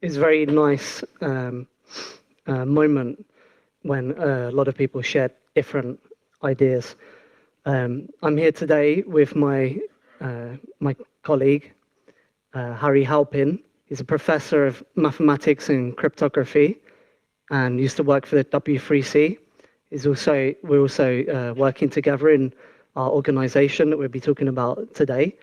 It's a very nice moment when a lot of people share different ideas. I'm here today with my colleague, Harry Halpin. He's a professor of mathematics and cryptography and used to work for the W3C. We're also working together in our organization that we'll be talking about today.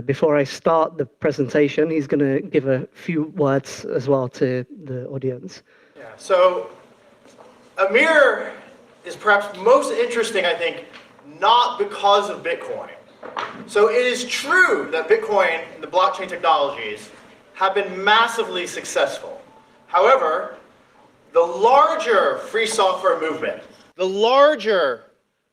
Before I start the presentation, he's going to give a few words as well to the audience. Yeah, so Amir is perhaps most interesting, I think, not because of Bitcoin. So it is true that Bitcoin and the blockchain technologies have been massively successful. However, the larger free software movement, the larger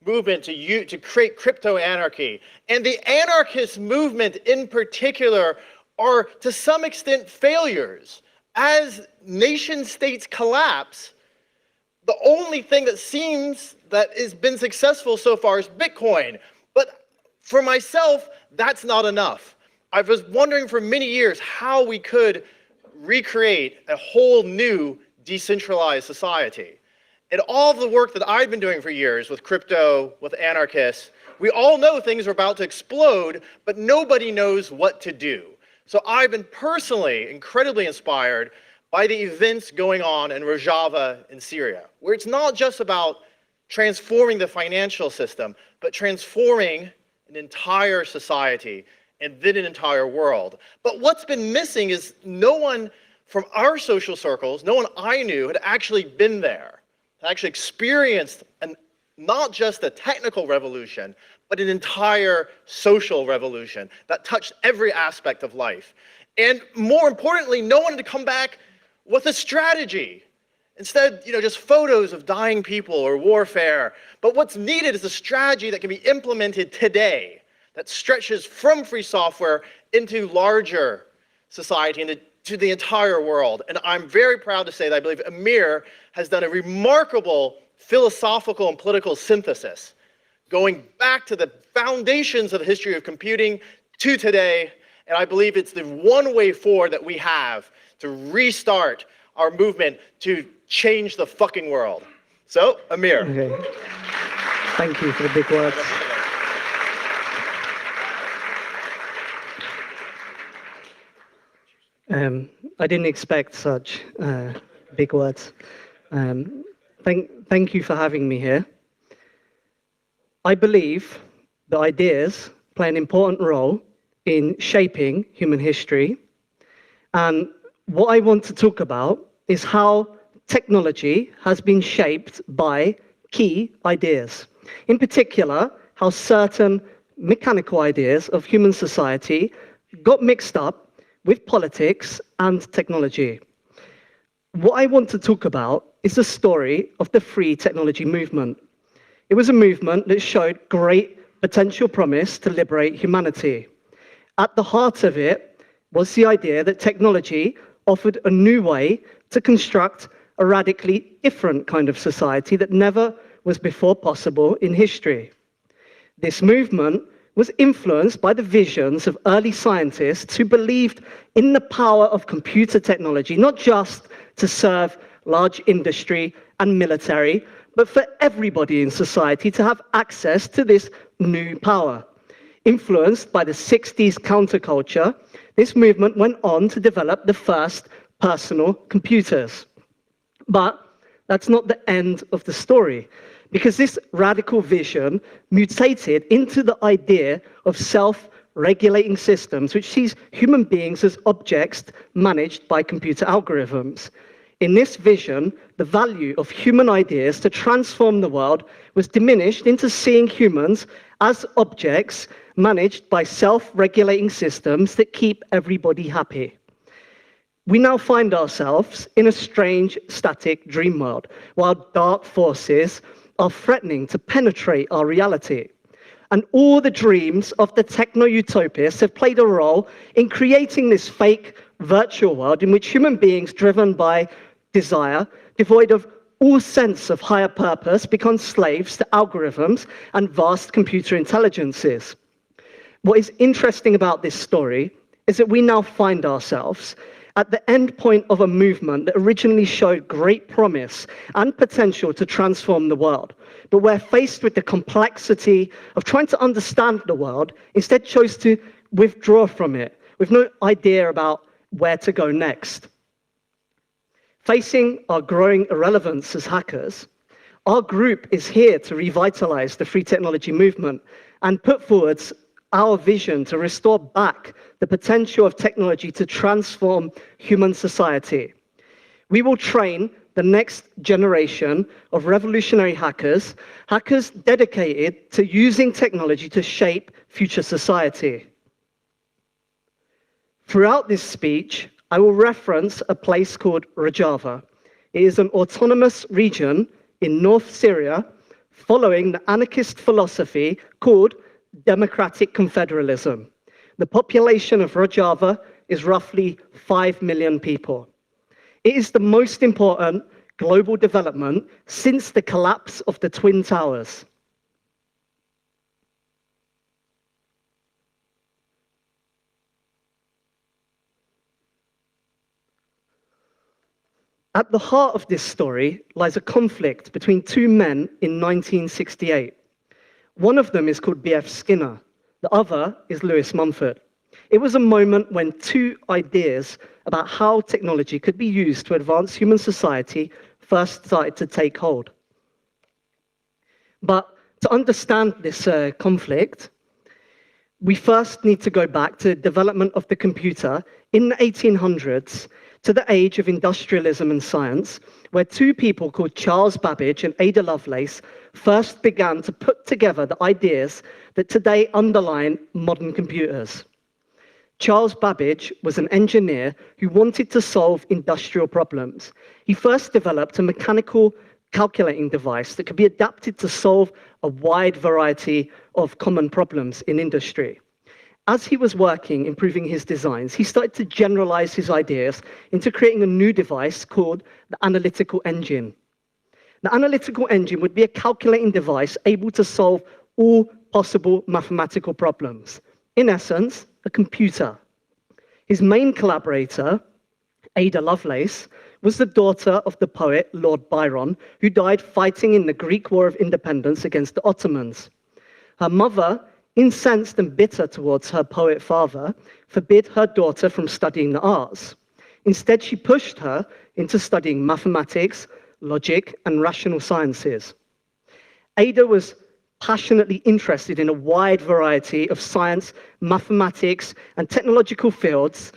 movement to create crypto anarchy, and the anarchist movement in particular are to some extent failures. As nation states collapse, the only thing that seems that has been successful so far is Bitcoin. But for myself, that's not enough. I was wondering for many years how we could recreate a whole new decentralized society. And all of the work that I've been doing for years with crypto, with anarchists, we all know things are about to explode, but nobody knows what to do. So I've been personally incredibly inspired by the events going on in ROJAVA in Syria, where it's not just about transforming the financial system, but transforming an entire society and then an entire world. But what's been missing is no one from our social circles, no one I knew had actually been there, had actually experienced not just a technical revolution, but an entire social revolution that touched every aspect of life. And more importantly, no one had to come back with a strategy. Instead, just photos of dying people or warfare. But what's needed is a strategy that can be implemented today that stretches from free software into larger society and to the entire world. And I'm very proud to say that I believe Amir has done a remarkable philosophical and political synthesis, going back to the foundations of the history of computing to today. And I believe it's the one way forward that we have to restart our movement to change the fucking world. So, Amir. Okay. Thank you for the big words. I didn't expect such big words. Thank you for having me here. I believe that ideas play an important role in shaping human history. And what I want to talk about is how technology has been shaped by key ideas. In particular, how certain mechanical ideas of human society got mixed up with politics and technology. What I want to talk about is the story of the free technology movement. It was a movement that showed great potential promise to liberate humanity. At the heart of it was the idea that technology offered a new way to construct a radically different kind of society that never was before possible in history. This movement was influenced by the visions of early scientists who believed in the power of computer technology, not just to serve large industry and military, but for everybody in society to have access to this new power. Influenced by the 60s counterculture, this movement went on to develop the first personal computers. But that's not the end of the story, because this radical vision mutated into the idea of self-regulating systems, which sees human beings as objects managed by computer algorithms. In this vision, the value of human ideas to transform the world was diminished into seeing humans as objects managed by self-regulating systems that keep everybody happy. We now find ourselves in a strange, static dream world, while dark forces are threatening to penetrate our reality. And all the dreams of the techno-utopists have played a role in creating this fake virtual world in which human beings driven by desire, devoid of all sense of higher purpose, become slaves to algorithms and vast computer intelligences. What is interesting about this story is that we now find ourselves at the end point of a movement that originally showed great promise and potential to transform the world, but where faced with the complexity of trying to understand the world, instead chose to withdraw from it, with no idea about where to go next. Facing our growing irrelevance as hackers, our group is here to revitalize the free technology movement and put forward our vision to restore back the potential of technology to transform human society. We will train the next generation of revolutionary hackers, hackers dedicated to using technology to shape future society. Throughout this speech, I will reference a place called ROJAVA. It is an autonomous region in North Syria following the anarchist philosophy called democratic confederalism. The population of ROJAVA is roughly 5 million people. It is the most important global development since the collapse of the Twin Towers. At the heart of this story lies a conflict between two men in 1968. One of them is called B.F. Skinner. The other is Lewis Mumford. It was a moment when two ideas about how technology could be used to advance human society first started to take hold. But to understand this conflict, we first need to go back to the development of the computer in the 1800s, to the age of industrialism and science, where two people called Charles Babbage and Ada Lovelace first began to put together the ideas that today underline modern computers. Charles Babbage was an engineer who wanted to solve industrial problems. He first developed a mechanical calculating device that could be adapted to solve a wide variety of common problems in industry. As he was working, improving his designs, he started to generalize his ideas into creating a new device called the analytical engine. The analytical engine would be a calculating device able to solve all possible mathematical problems. In essence, a computer. His main collaborator, Ada Lovelace, was the daughter of the poet Lord Byron, who died fighting in the Greek War of Independence against the Ottomans. Her mother, incensed and bitter towards her poet father, forbid her daughter from studying the arts. Instead, she pushed her into studying mathematics, logic, and rational sciences. Ada was passionately interested in a wide variety of science, mathematics, and technological fields,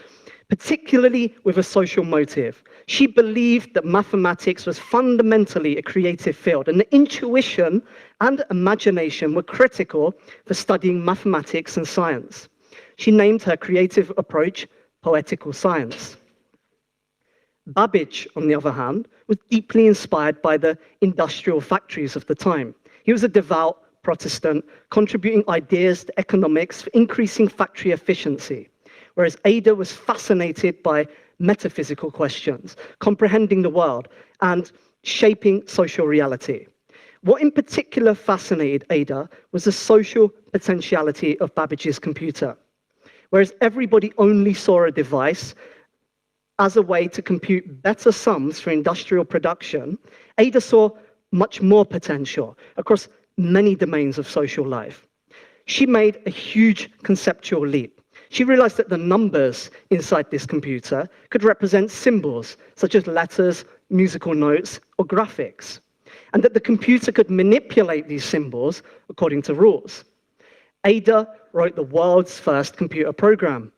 particularly with a social motive. She believed that mathematics was fundamentally a creative field, and that intuition and imagination were critical for studying mathematics and science. She named her creative approach poetical science. Babbage, on the other hand, was deeply inspired by the industrial factories of the time. He was a devout Protestant, contributing ideas to economics for increasing factory efficiency, whereas Ada was fascinated by metaphysical questions, comprehending the world, and shaping social reality. What in particular fascinated Ada was the social potentiality of Babbage's computer. Whereas everybody only saw a device as a way to compute better sums for industrial production, Ada saw much more potential across many domains of social life. She made a huge conceptual leap. She realized that the numbers inside this computer could represent symbols, such as letters, musical notes, or graphics, and that the computer could manipulate these symbols according to rules. Ada wrote the world's first computer program,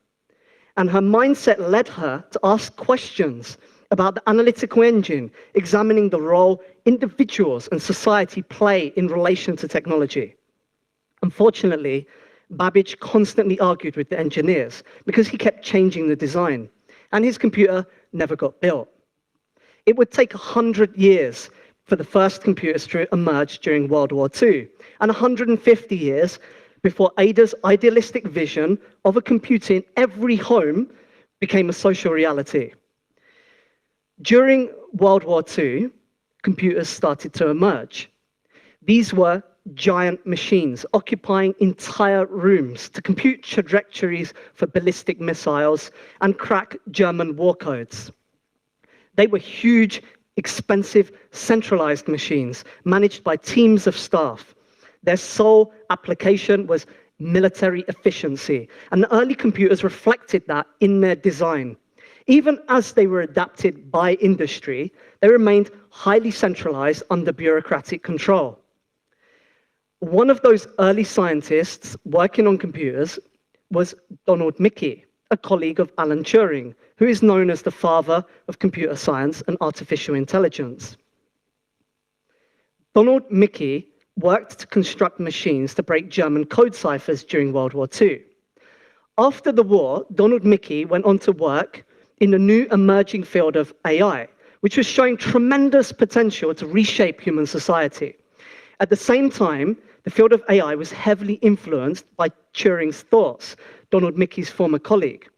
and her mindset led her to ask questions about the analytical engine, examining the role individuals and society play in relation to technology. Unfortunately, Babbage constantly argued with the engineers because he kept changing the design, and his computer never got built. It would take 100 years for the first computers to emerge during World War II, and 150 years before Ada's idealistic vision of a computer in every home became a social reality. During World War II, computers started to emerge. These were giant machines occupying entire rooms to compute trajectories for ballistic missiles and crack German war codes. They were huge, expensive, centralized machines managed by teams of staff. Their sole application was military efficiency, and the early computers reflected that in their design. Even as they were adapted by industry, they remained highly centralized under bureaucratic control. One of those early scientists working on computers was Donald Mickey, a colleague of Alan Turing, who is known as the father of computer science and artificial intelligence. Donald Mickey worked to construct machines to break German code ciphers during World War II. After the war, Donald Mickey went on to work in the new emerging field of AI, which was showing tremendous potential to reshape human society. At the same time, the field of AI was heavily influenced by Turing's thoughts, Donald Mickey's former colleague.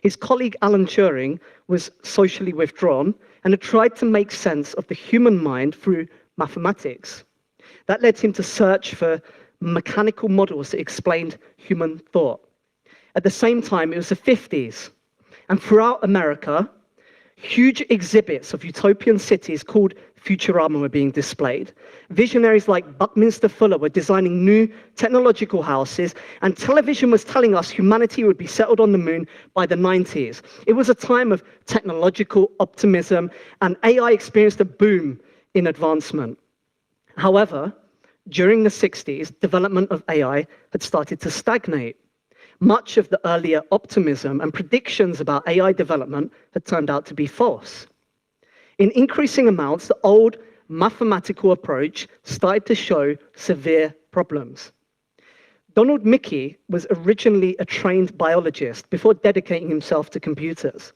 His colleague Alan Turing was socially withdrawn and had tried to make sense of the human mind through mathematics. That led him to search for mechanical models that explained human thought. At the same time, it was the 50s, and throughout America, huge exhibits of utopian cities called Futurama were being displayed. Visionaries like Buckminster Fuller were designing new technological houses, and television was telling us humanity would be settled on the moon by the 90s. It was a time of technological optimism, and AI experienced a boom in advancement. However, during the 60s, development of AI had started to stagnate. Much of the earlier optimism and predictions about AI development had turned out to be false. In increasing amounts, the old mathematical approach started to show severe problems. Donald Mickey was originally a trained biologist before dedicating himself to computers.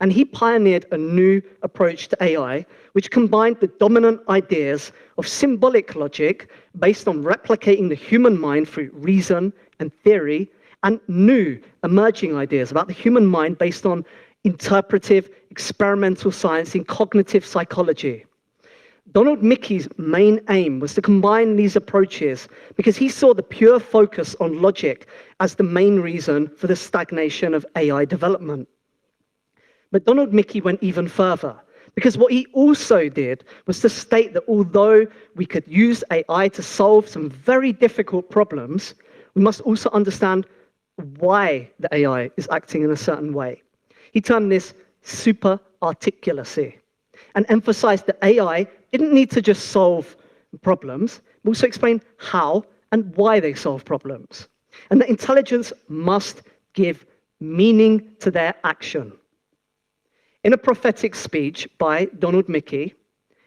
And he pioneered a new approach to AI, which combined the dominant ideas of symbolic logic based on replicating the human mind through reason and theory, and new emerging ideas about the human mind based on interpretive, experimental science in cognitive psychology. Donald Mickey's main aim was to combine these approaches because he saw the pure focus on logic as the main reason for the stagnation of AI development. But Donald Mickey went even further, because what he also did was to state that although we could use AI to solve some very difficult problems, we must also understand why the AI is acting in a certain way. He termed this super articulacy and emphasized that AI didn't need to just solve problems, but also explain how and why they solve problems, and that intelligence must give meaning to their action. In a prophetic speech by Donald Mickey,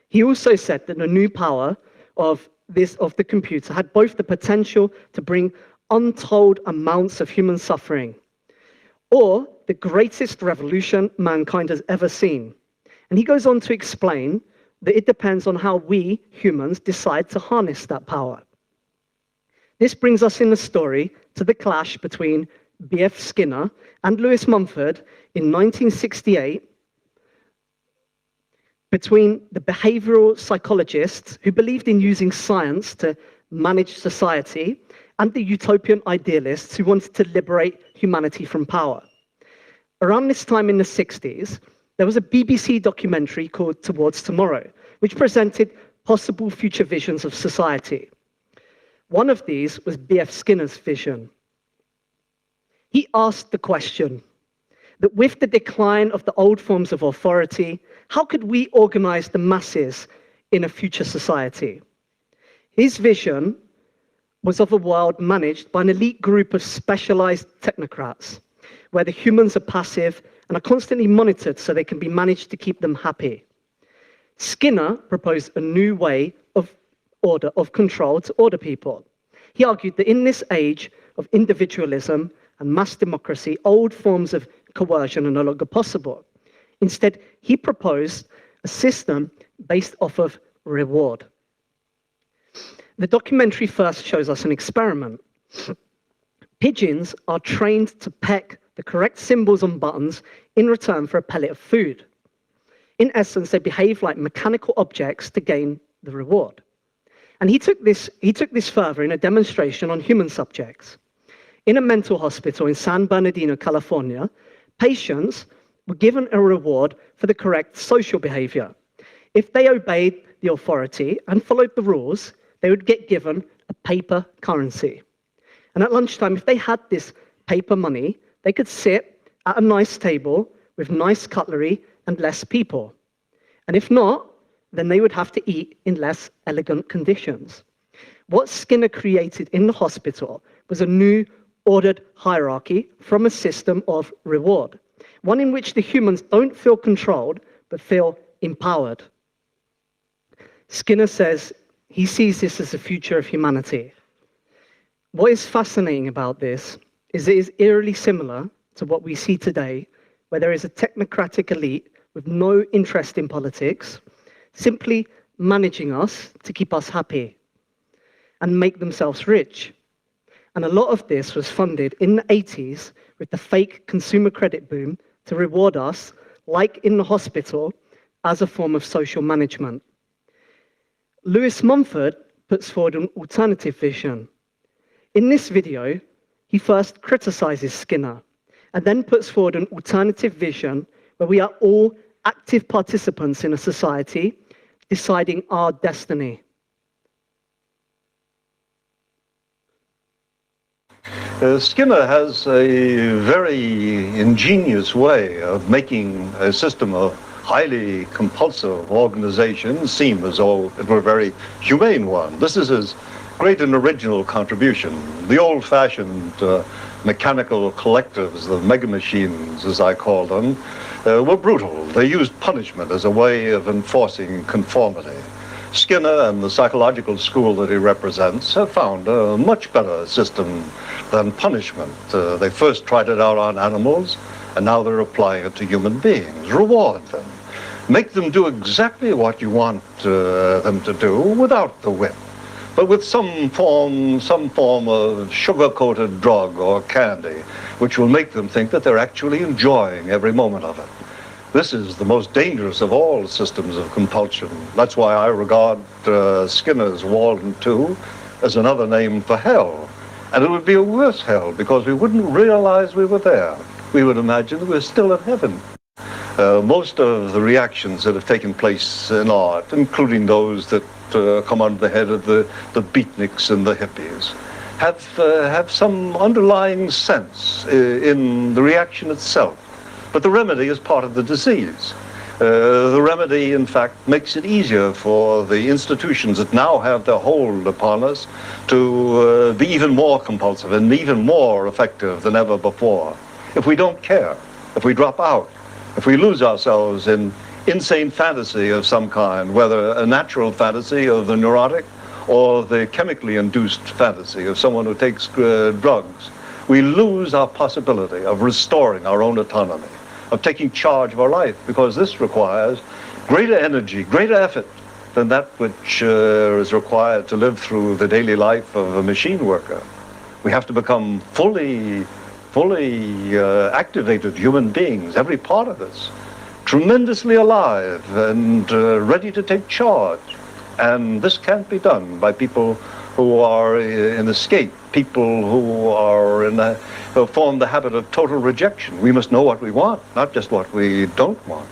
he also said that the new power of the computer had both the potential to bring untold amounts of human suffering, or the greatest revolution mankind has ever seen. And he goes on to explain that it depends on how we humans decide to harness that power. This brings us in the story to the clash between B.F. Skinner and Lewis Mumford in 1968, between the behavioral psychologists who believed in using science to manage society and the utopian idealists who wanted to liberate humanity from power. Around this time in the 60s, there was a BBC documentary called Towards Tomorrow, which presented possible future visions of society. One of these was B.F. Skinner's vision. He asked the question that with the decline of the old forms of authority, how could we organize the masses in a future society? His vision was of a world managed by an elite group of specialized technocrats, where the humans are passive and are constantly monitored so they can be managed to keep them happy. Skinner proposed a new way of control to order people. He argued that in this age of individualism and mass democracy, old forms of coercion are no longer possible. Instead, he proposed a system based off of reward. The documentary first shows us an experiment. Pigeons are trained to peck the correct symbols on buttons in return for a pellet of food. In essence, they behave like mechanical objects to gain the reward. And he took this further in a demonstration on human subjects. In a mental hospital in San Bernardino, California, patients were given a reward for the correct social behavior. If they obeyed the authority and followed the rules, they would get given a paper currency. And at lunchtime, if they had this paper money, they could sit at a nice table with nice cutlery and less people. And if not, then they would have to eat in less elegant conditions. What Skinner created in the hospital was a new ordered hierarchy from a system of reward, one in which the humans don't feel controlled, but feel empowered. Skinner says he sees this as the future of humanity. What is fascinating about this is it is eerily similar to what we see today, where there is a technocratic elite with no interest in politics, simply managing us to keep us happy and make themselves rich. And a lot of this was funded in the 80s with the fake consumer credit boom to reward us, like in the hospital, as a form of social management. Lewis Mumford puts forward an alternative vision. In this video, he first criticizes Skinner and then puts forward an alternative vision where we are all active participants in a society deciding our destiny. Skinner has a very ingenious way of making a system of highly compulsive organizations seem as though it were a very humane one. This is his great and original contribution. The old-fashioned mechanical collectives, the mega machines, as I call them, were brutal. They used punishment as a way of enforcing conformity. Skinner and the psychological school that he represents have found a much better system than punishment. They first tried it out on animals, and now they're applying it to human beings. Reward them. Make them do exactly what you want them to do without the whip, but with some form of sugar-coated drug or candy, which will make them think that they're actually enjoying every moment of it. This is the most dangerous of all systems of compulsion. That's why I regard Skinner's Walden 2 as another name for hell. And it would be a worse hell because we wouldn't realize we were there. We would imagine that we're still in heaven. Most of the reactions that have taken place in art, including those that come under the head of the beatniks and the hippies, have some underlying sense in the reaction itself. But the remedy is part of the disease. The remedy, in fact, makes it easier for the institutions that now have their hold upon us to be even more compulsive and even more effective than ever before. If we don't care, if we drop out, if we lose ourselves in insane fantasy of some kind, whether a natural fantasy of the neurotic or the chemically induced fantasy of someone who takes drugs, we lose our possibility of restoring our own autonomy, of taking charge of our life, because this requires greater energy, greater effort than that which is required to live through the daily life of a machine worker. We have to become fully activated human beings, every part of us, tremendously alive and ready to take charge. And this can't be done by people who are in escape, people who form the habit of total rejection. We must know what we want, not just what we don't want.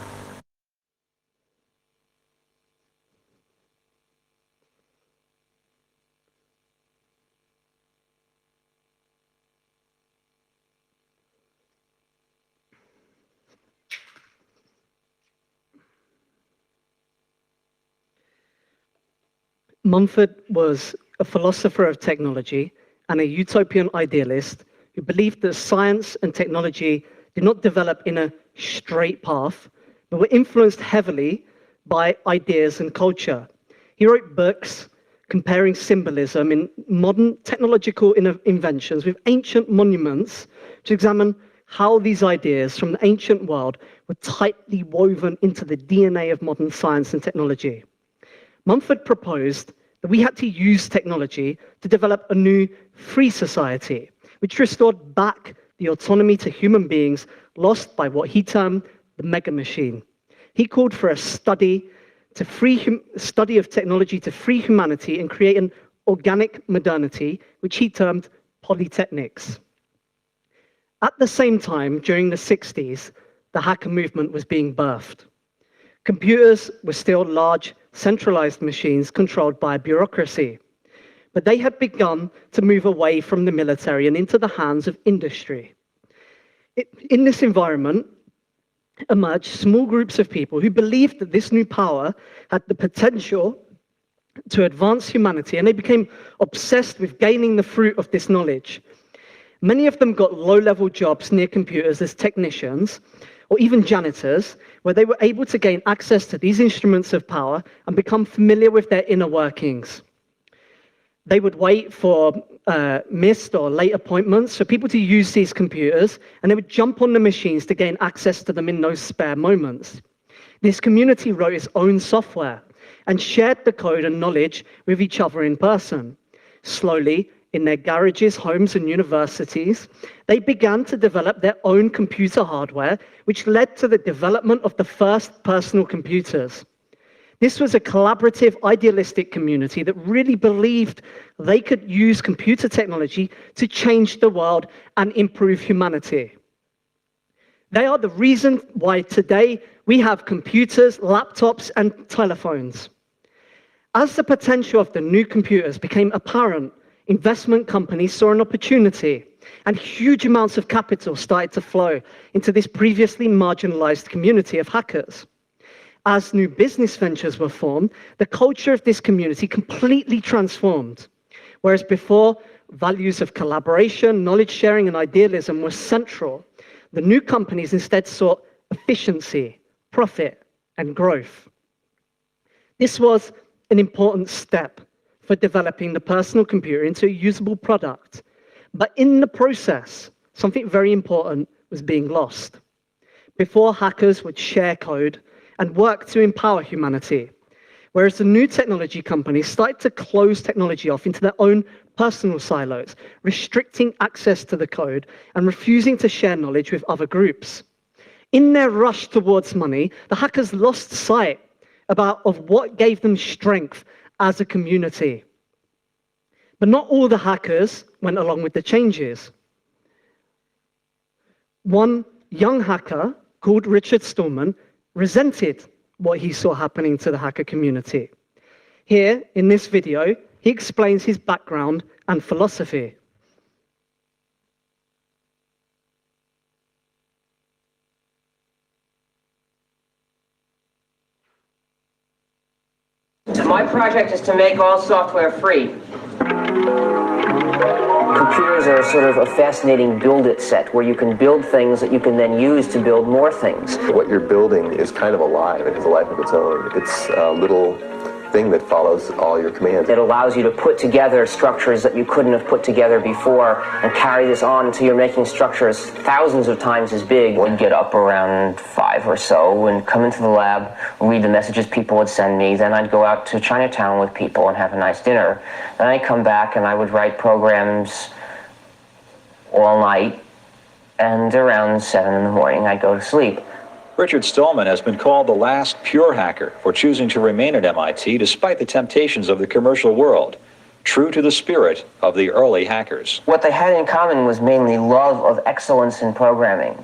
Mumford was a philosopher of technology and a utopian idealist who believed that science and technology did not develop in a straight path, but were influenced heavily by ideas and culture. He wrote books comparing symbolism in modern technological inventions with ancient monuments to examine how these ideas from the ancient world were tightly woven into the DNA of modern science and technology. Mumford proposed that we had to use technology to develop a new free society, which restored back the autonomy to human beings lost by what he termed the mega machine. He called for a study to study of technology to free humanity and create an organic modernity, which he termed polytechnics. At the same time, during the 60s, the hacker movement was being birthed. Computers were still large, centralized machines controlled by a bureaucracy, but they had begun to move away from the military and into the hands of industry. In this environment emerged small groups of people who believed that this new power had the potential to advance humanity, and they became obsessed with gaining the fruit of this knowledge. Many of them got low-level jobs near computers as technicians, or even janitors, where they were able to gain access to these instruments of power and become familiar with their inner workings. They would wait for missed or late appointments for people to use these computers, and they would jump on the machines to gain access to them in those spare moments. This community wrote its own software and shared the code and knowledge with each other in person. Slowly, in their garages, homes, and universities, they began to develop their own computer hardware, which led to the development of the first personal computers. This was a collaborative, idealistic community that really believed they could use computer technology to change the world and improve humanity. They are the reason why today we have computers, laptops, and telephones. As the potential of the new computers became apparent, investment companies saw an opportunity, and huge amounts of capital started to flow into this previously marginalized community of hackers. As new business ventures were formed, the culture of this community completely transformed. Whereas before, values of collaboration, knowledge sharing, and idealism were central, the new companies instead sought efficiency, profit, and growth. This was an important step for developing the personal computer into a usable product. But in the process, something very important was being lost. Before, hackers would share code and work to empower humanity, whereas the new technology companies started to close technology off into their own personal silos, restricting access to the code and refusing to share knowledge with other groups. In their rush towards money, the hackers lost sight of what gave them strength as a community. But not all the hackers went along with the changes. One young hacker called Richard Stallman resented what he saw happening to the hacker community. Here, in this video, he explains his background and philosophy. My project is to make all software free. Computers are sort of a fascinating build-it set where you can build things that you can then use to build more things. What you're building is kind of alive. It has a life of its own. It's a little thing that follows all your commands. It allows you to put together structures that you couldn't have put together before and carry this on until you're making structures thousands of times as big. I'd get up around 5 or so and come into the lab, read the messages people would send me. Then I'd go out to Chinatown with people and have a nice dinner. Then I'd come back and I would write programs all night, and around 7 in the morning I'd go to sleep. Richard Stallman has been called the last pure hacker for choosing to remain at MIT despite the temptations of the commercial world, true to the spirit of the early hackers. What they had in common was mainly love of excellence in programming.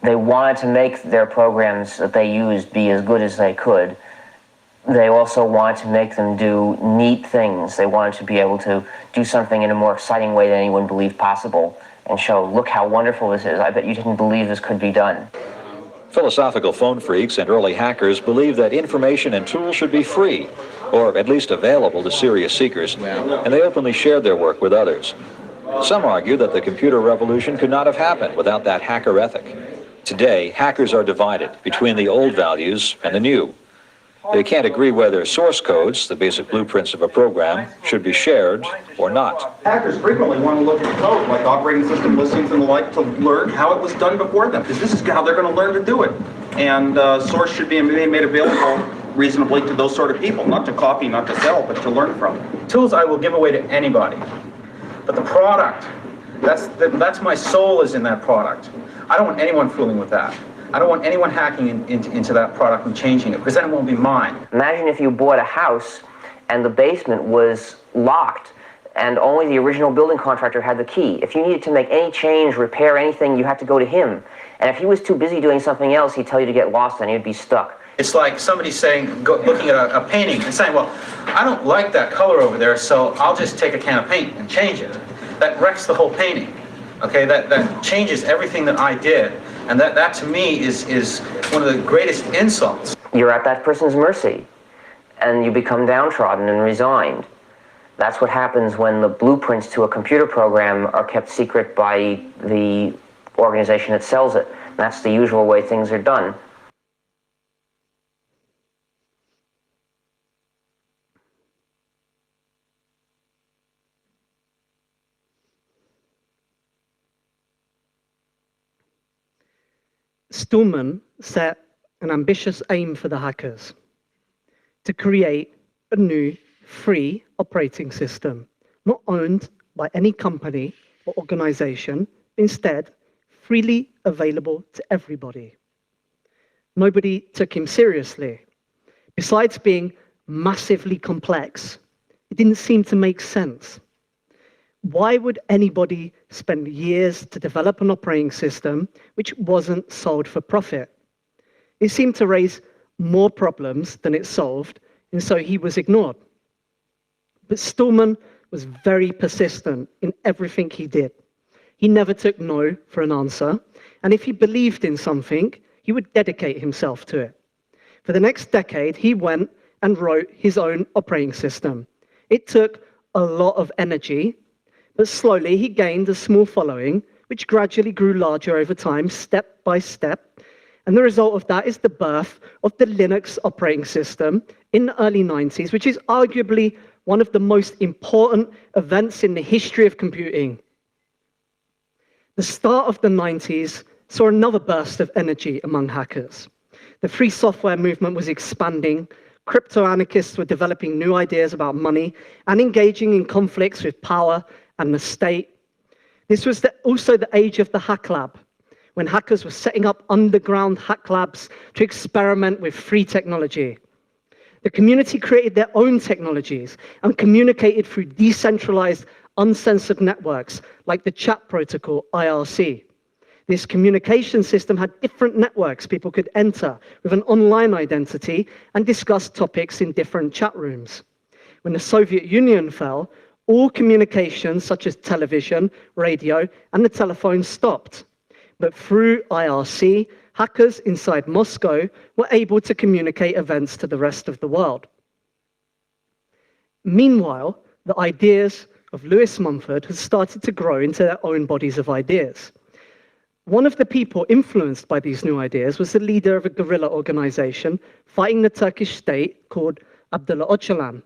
They wanted to make their programs that they used be as good as they could. They also wanted to make them do neat things. They wanted to be able to do something in a more exciting way than anyone believed possible and show, look how wonderful this is. I bet you didn't believe this could be done. Philosophical phone freaks and early hackers believe that information and tools should be free, or at least available to serious seekers, and they openly shared their work with others. Some argue that the computer revolution could not have happened without that hacker ethic. Today, hackers are divided between the old values and the new. They can't agree whether source codes, the basic blueprints of a program, should be shared or not. Hackers frequently want to look at code, like operating system listings and the like, to learn how it was done before them, because this is how they're going to learn to do it. And source should be made available reasonably to those sort of people, not to copy, not to sell, but to learn from. Tools I will give away to anybody, but the product, that's my soul is in that product. I don't want anyone fooling with that. I don't want anyone hacking into that product and changing it, because then it won't be mine. Imagine if you bought a house and the basement was locked and only the original building contractor had the key. If you needed to make any change, repair anything, you had to go to him. And if he was too busy doing something else, he'd tell you to get lost and you'd be stuck. It's like somebody saying, looking at a painting and saying, well, I don't like that color over there, so I'll just take a can of paint and change it. That wrecks the whole painting. Okay, that changes everything that I did. And that to me is one of the greatest insults. You're at that person's mercy, and you become downtrodden and resigned. That's what happens when the blueprints to a computer program are kept secret by the organization that sells it. And that's the usual way things are done. Stallman set an ambitious aim for the hackers to create a new free operating system, not owned by any company or organization, instead freely available to everybody. Nobody took him seriously. Besides being massively complex, it didn't seem to make sense. Why would anybody spend years to develop an operating system which wasn't sold for profit? It seemed to raise more problems than it solved, and so he was ignored. But Stallman was very persistent in everything he did. He never took no for an answer, and if he believed in something, he would dedicate himself to it. For the next decade, he went and wrote his own operating system. It took a lot of energy, but slowly he gained a small following, which gradually grew larger over time, step by step. And the result of that is the birth of the Linux operating system in the early 90s, which is arguably one of the most important events in the history of computing. The start of the 90s saw another burst of energy among hackers. The free software movement was expanding. Crypto-anarchists were developing new ideas about money and engaging in conflicts with power and the state. This was also the age of the hack lab, when hackers were setting up underground hack labs to experiment with free technology. The community created their own technologies and communicated through decentralized, uncensored networks like the chat protocol IRC. This communication system had different networks people could enter with an online identity and discuss topics in different chat rooms. When the Soviet Union fell, all communications such as television, radio, and the telephone stopped. But through IRC, hackers inside Moscow were able to communicate events to the rest of the world. Meanwhile, the ideas of Lewis Mumford had started to grow into their own bodies of ideas. One of the people influenced by these new ideas was the leader of a guerrilla organization fighting the Turkish state called Abdullah Öcalan.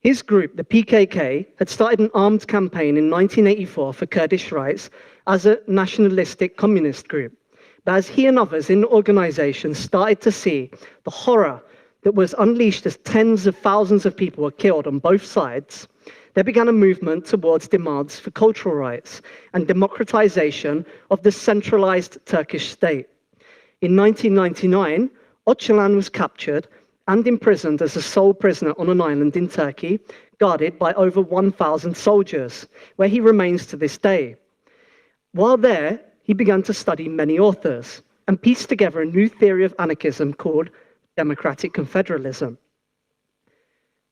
His group, the PKK, had started an armed campaign in 1984 for Kurdish rights as a nationalistic communist group. But as he and others in the organization started to see the horror that was unleashed as tens of thousands of people were killed on both sides, there began a movement towards demands for cultural rights and democratization of the centralized Turkish state. In 1999, Öcalan was captured and imprisoned as a sole prisoner on an island in Turkey, guarded by over 1,000 soldiers, where he remains to this day. While there, he began to study many authors and pieced together a new theory of anarchism called democratic confederalism.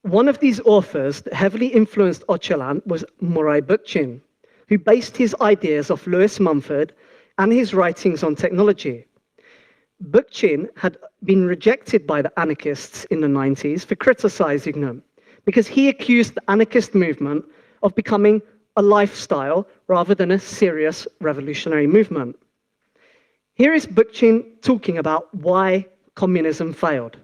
One of these authors that heavily influenced Öcalan was Moray Bookchin, who based his ideas off Lewis Mumford and his writings on technology. Bookchin had been rejected by the anarchists in the 90s for criticizing them, because he accused the anarchist movement of becoming a lifestyle rather than a serious revolutionary movement. Here is Bookchin talking about why communism failed.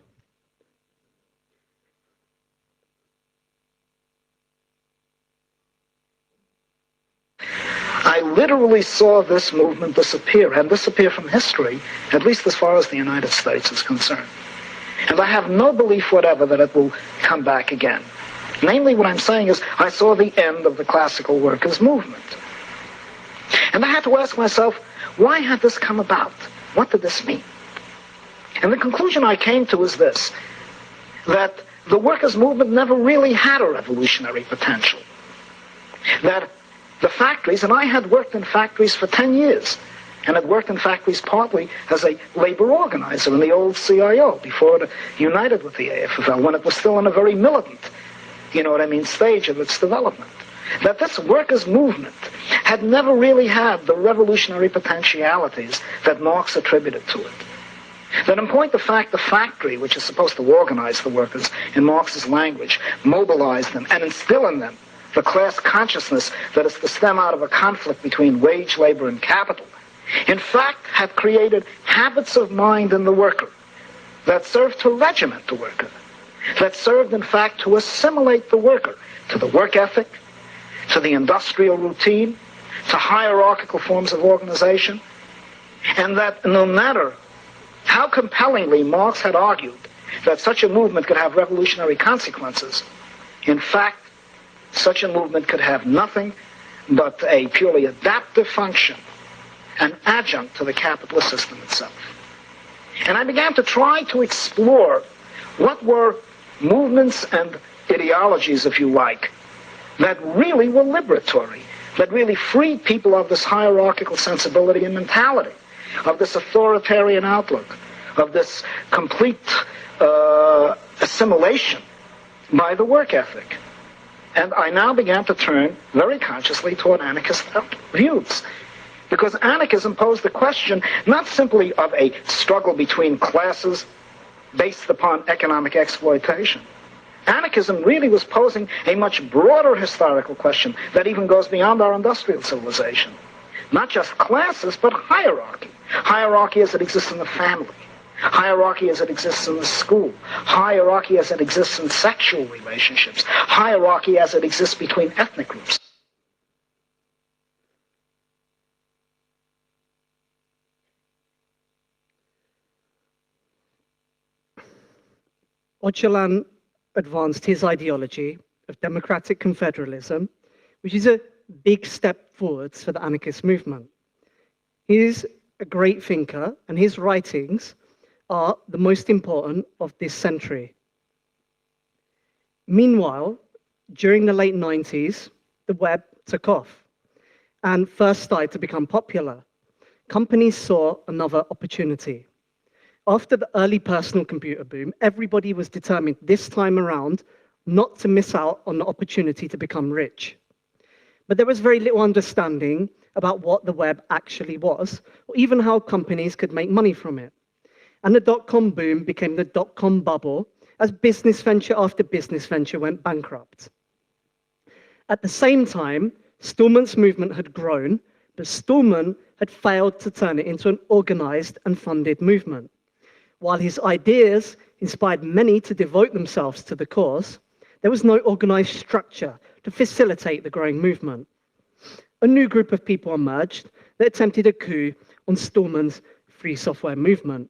I literally saw this movement disappear, and disappear from history, at least as far as the United States is concerned. And I have no belief whatever that it will come back again. Namely, what I'm saying is, I saw the end of the classical workers' movement. And I had to ask myself, Why had this come about? What did this mean? And the conclusion I came to is this, that the workers' movement never really had a revolutionary potential. That the factories, and I had worked in factories for 10 years, and had worked in factories partly as a labor organizer in the old CIO before it united with the AFFL, when it was still in a very militant, stage of its development. That this workers' movement had never really had the revolutionary potentialities that Marx attributed to it. That in point of fact, the factory, which is supposed to organize the workers in Marx's language, mobilize them and instill in them the class consciousness that is to stem out of a conflict between wage labor and capital, in fact had created habits of mind in the worker that served to regiment the worker, that served in fact to assimilate the worker to the work ethic, to the industrial routine, to hierarchical forms of organization, and that no matter how compellingly Marx had argued that such a movement could have revolutionary consequences, in fact, such a movement could have nothing but a purely adaptive function, an adjunct to the capitalist system itself. And I began to try to explore what were movements and ideologies, if you like, that really were liberatory, that really freed people of this hierarchical sensibility and mentality, of this authoritarian outlook, of this complete assimilation by the work ethic. And I now began to turn very consciously toward anarchist views, because anarchism posed the question not simply of a struggle between classes based upon economic exploitation. Anarchism really was posing a much broader historical question that even goes beyond our industrial civilization. Not just classes, but hierarchy. Hierarchy as it exists in the family. Hierarchy as it exists in the school. Hierarchy as it exists in sexual relationships. Hierarchy as it exists between ethnic groups. Öcalan advanced his ideology of democratic confederalism, which is a big step forwards for the anarchist movement. He's a great thinker, and his writings are the most important of this century. Meanwhile, during the late 90s, the web took off and first started to become popular. Companies saw another opportunity. After the early personal computer boom, everybody was determined this time around not to miss out on the opportunity to become rich. But there was very little understanding about what the web actually was, or even how companies could make money from it. And the dot-com boom became the dot-com bubble as business venture after business venture went bankrupt. At the same time, Stallman's movement had grown, but Stallman had failed to turn it into an organized and funded movement. While his ideas inspired many to devote themselves to the cause, there was no organized structure to facilitate the growing movement. A new group of people emerged that attempted a coup on Stallman's free software movement.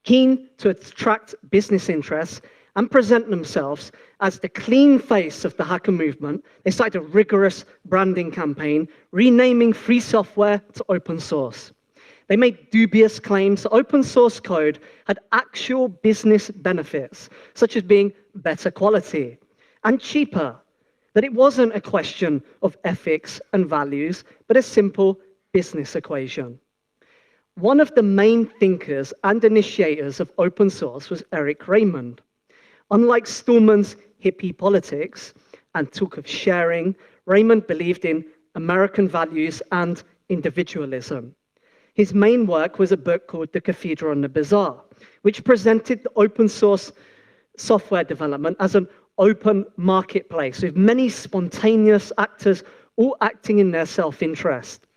Keen to attract business interests and present themselves as the clean face of the hacker movement, they started a rigorous branding campaign, renaming free software to open source. They made dubious claims that open source code had actual business benefits, such as being better quality and cheaper, that it wasn't a question of ethics and values, but a simple business equation. One of the main thinkers and initiators of open source was Eric Raymond. Unlike Stallman's hippie politics and talk of sharing, Raymond believed in American values and individualism. His main work was a book called The Cathedral and the Bazaar, which presented the open source software development as an open marketplace with many spontaneous actors all acting in their self-interest.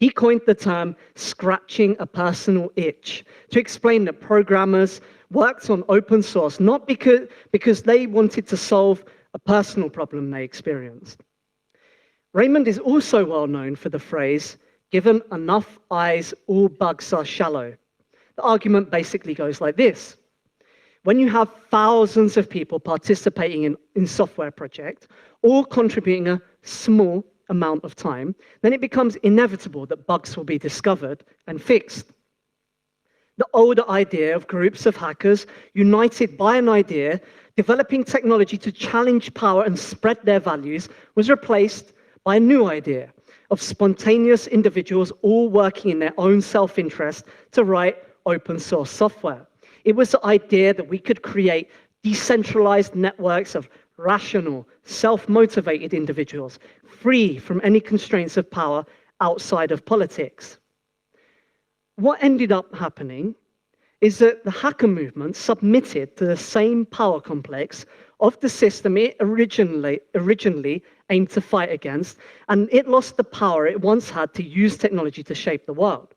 He coined the term scratching a personal itch to explain that programmers worked on open source not because they wanted to solve a personal problem they experienced. Raymond is also well known for the phrase, "Given enough eyes, all bugs are shallow." The argument basically goes like this. When you have thousands of people participating in software projects, all contributing a small amount of time, then it becomes inevitable that bugs will be discovered and fixed. The older idea of groups of hackers united by an idea, developing technology to challenge power and spread their values, was replaced by a new idea of spontaneous individuals all working in their own self-interest to write open source software. It was the idea that we could create decentralized networks of rational, self-motivated individuals, free from any constraints of power outside of politics. What ended up happening is that the hacker movement submitted to the same power complex of the system it originally aimed to fight against, and it lost the power it once had to use technology to shape the world.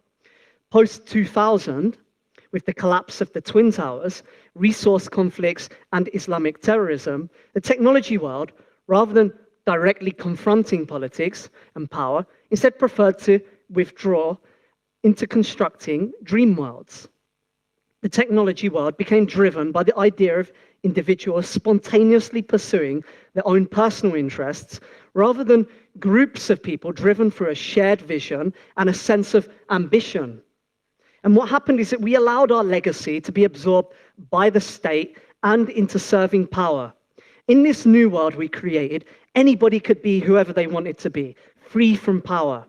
Post-2000, with the collapse of the Twin Towers, resource conflicts, and Islamic terrorism, the technology world, rather than directly confronting politics and power, instead preferred to withdraw into constructing dream worlds. The technology world became driven by the idea of individuals spontaneously pursuing their own personal interests, rather than groups of people driven through a shared vision and a sense of ambition. And what happened is that we allowed our legacy to be absorbed by the state and into serving power. In this new world we created, anybody could be whoever they wanted to be, free from power.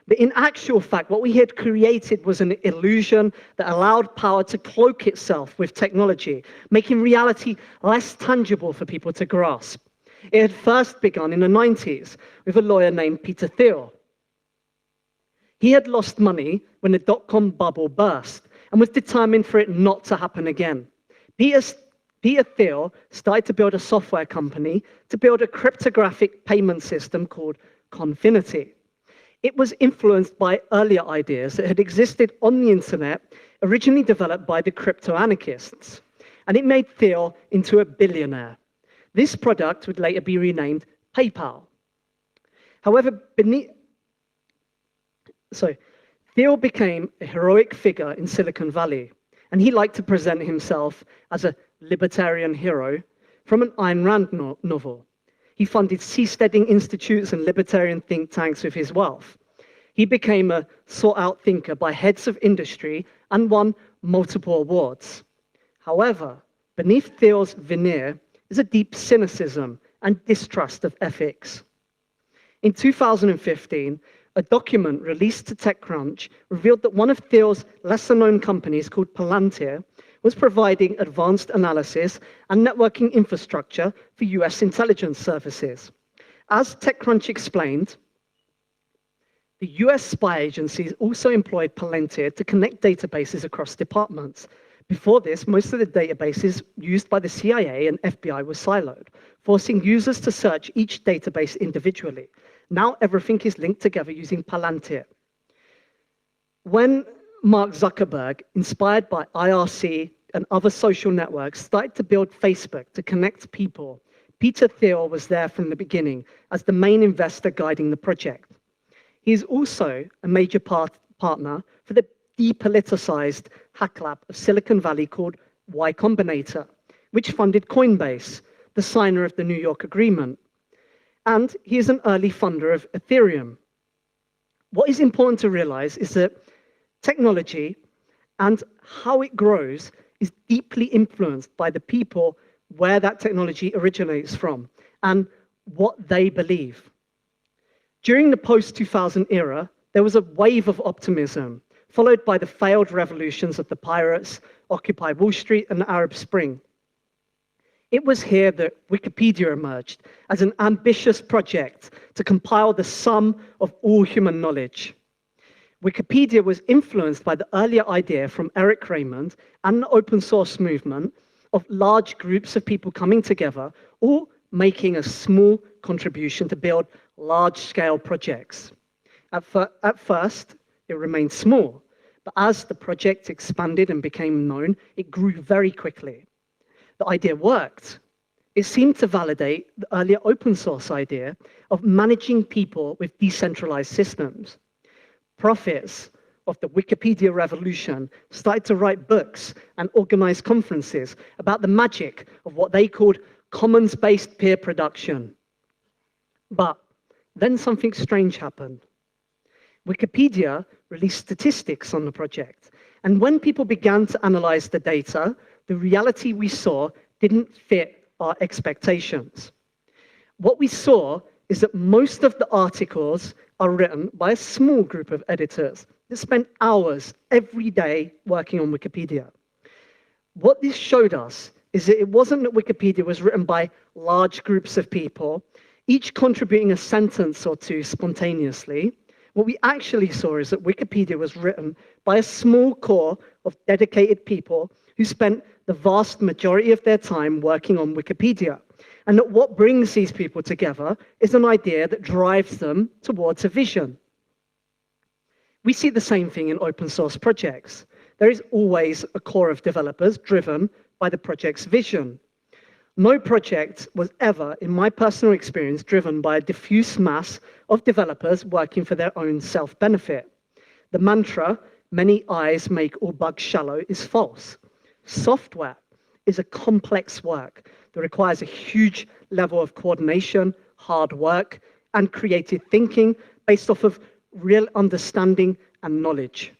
But in actual fact, what we had created was an illusion that allowed power to cloak itself with technology, making reality less tangible for people to grasp. It had first begun in the 90s with a lawyer named Peter Thiel. He had lost money when the dot-com bubble burst and was determined for it not to happen again. Peter Thiel started to build a software company to build a cryptographic payment system called Confinity. It was influenced by earlier ideas that had existed on the internet, originally developed by the crypto-anarchists, and it made Thiel into a billionaire. This product would later be renamed PayPal. However, Thiel became a heroic figure in Silicon Valley, and he liked to present himself as a libertarian hero from an Ayn Rand novel. He funded seasteading institutes and libertarian think tanks with his wealth. He became a sought-out thinker by heads of industry and won multiple awards. However, beneath Thiel's veneer is a deep cynicism and distrust of ethics. In 2015, a document released to TechCrunch revealed that one of Thiel's lesser-known companies, called Palantir, was providing advanced analysis and networking infrastructure for US intelligence services. As TechCrunch explained, the US spy agencies also employed Palantir to connect databases across departments. Before this, most of the databases used by the CIA and FBI were siloed, forcing users to search each database individually. Now everything is linked together using Palantir. When Mark Zuckerberg, inspired by IRC and other social networks, started to build Facebook to connect people, Peter Thiel was there from the beginning as the main investor guiding the project. He is also a major partner for the depoliticized hack lab of Silicon Valley called Y Combinator, which funded Coinbase, the signer of the New York Agreement. And he is an early funder of Ethereum. What is important to realize is that technology and how it grows is deeply influenced by the people where that technology originates from and what they believe. During the post-2000 era, there was a wave of optimism, followed by the failed revolutions of the pirates, Occupy Wall Street, and the Arab Spring. It was here that Wikipedia emerged as an ambitious project to compile the sum of all human knowledge. Wikipedia was influenced by the earlier idea from Eric Raymond and the open source movement of large groups of people coming together, all making a small contribution to build large-scale projects. At first, it remained small, but as the project expanded and became known, it grew very quickly. The idea worked. It seemed to validate the earlier open source idea of managing people with decentralized systems. Prophets of the Wikipedia revolution started to write books and organize conferences about the magic of what they called commons-based peer production. But Then something strange happened. Wikipedia released statistics on the project, and when people began to analyze the data, the reality we saw didn't fit our expectations. What we saw is that most of the articles are written by a small group of editors that spend hours every day working on Wikipedia. What this showed us is that it wasn't that Wikipedia was written by large groups of people, each contributing a sentence or two spontaneously. What we actually saw is that Wikipedia was written by a small core of dedicated people who spent the vast majority of their time working on Wikipedia. And that what brings these people together is an idea that drives them towards a vision. We see the same thing in open source projects. There is always a core of developers driven by the project's vision. No project was ever, in my personal experience, driven by a diffuse mass of developers working for their own self-benefit. The mantra, "many eyes make all bugs shallow," is false. Software is a complex work that requires a huge level of coordination, hard work, and creative thinking based off of real understanding and knowledge.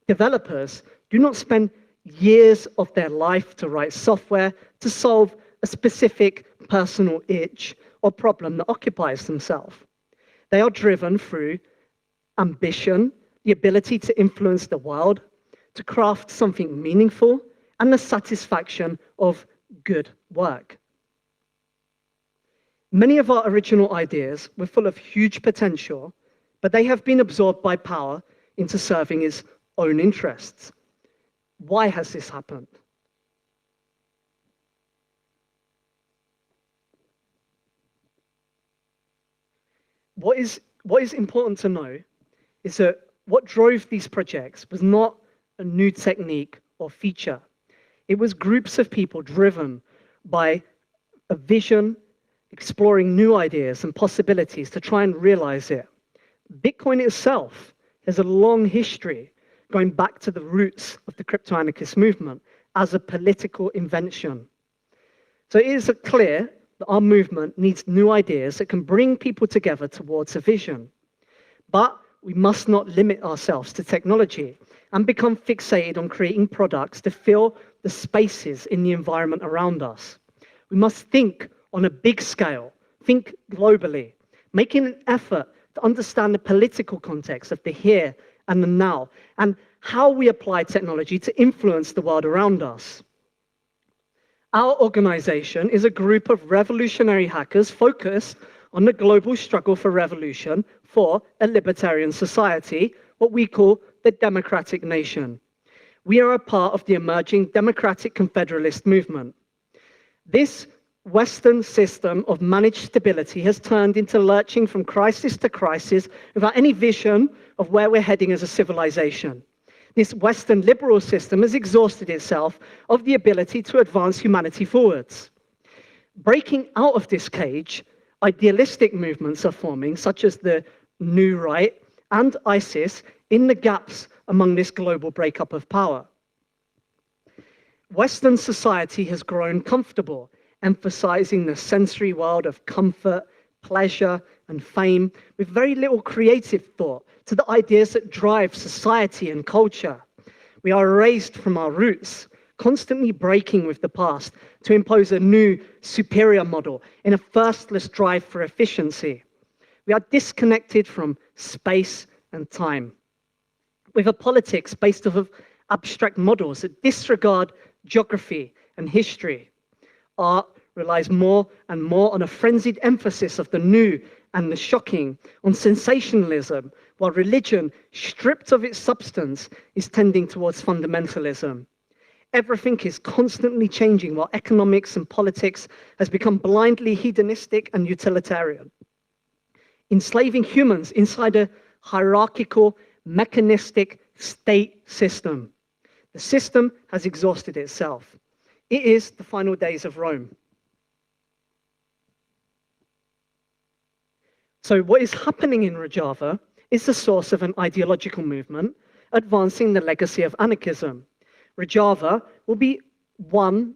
Developers do not spend years of their life to write software to solve a specific personal itch or problem that occupies themselves. They are driven through ambition, the ability to influence the world, to craft something meaningful, and the satisfaction of good work. Many of our original ideas were full of huge potential, but they have been absorbed by power into serving its own interests. Why has this happened? What is important to know is that what drove these projects was not a new technique or feature. It was groups of people driven by a vision, exploring new ideas and possibilities to try and realize it. Bitcoin itself has a long history going back to the roots of the crypto-anarchist movement as a political invention. So it is clear that our movement needs new ideas that can bring people together towards a vision. But we must not limit ourselves to technology and become fixated on creating products to fill the spaces in the environment around us. We must think on a big scale, think globally, making an effort to understand the political context of the here and the now, and how we apply technology to influence the world around us. Our organization is a group of revolutionary hackers focused on the global struggle for revolution for a libertarian society, what we call the democratic nation. We are a part of the emerging democratic confederalist movement. This Western system of managed stability has turned into lurching from crisis to crisis without any vision of where we're heading as a civilization. This Western liberal system has exhausted itself of the ability to advance humanity forwards. Breaking out of this cage, idealistic movements are forming, such as the New Right and ISIS, in the gaps among this global breakup of power. Western society has grown comfortable, emphasizing the sensory world of comfort, pleasure, and fame, with very little creative thought to the ideas that drive society and culture. We are erased from our roots, constantly breaking with the past to impose a new, superior model in a thirstless drive for efficiency. We are disconnected from space and time, with a politics based off of abstract models that disregard geography and history. Art relies more and more on a frenzied emphasis of the new and the shocking, on sensationalism, while religion, stripped of its substance, is tending towards fundamentalism. Everything is constantly changing, while economics and politics has become blindly hedonistic and utilitarian, enslaving humans inside a hierarchical, mechanistic state system. The system has exhausted itself. It is the final days of Rome. So what is happening in ROJAVA is the source of an ideological movement advancing the legacy of anarchism. ROJAVA will be one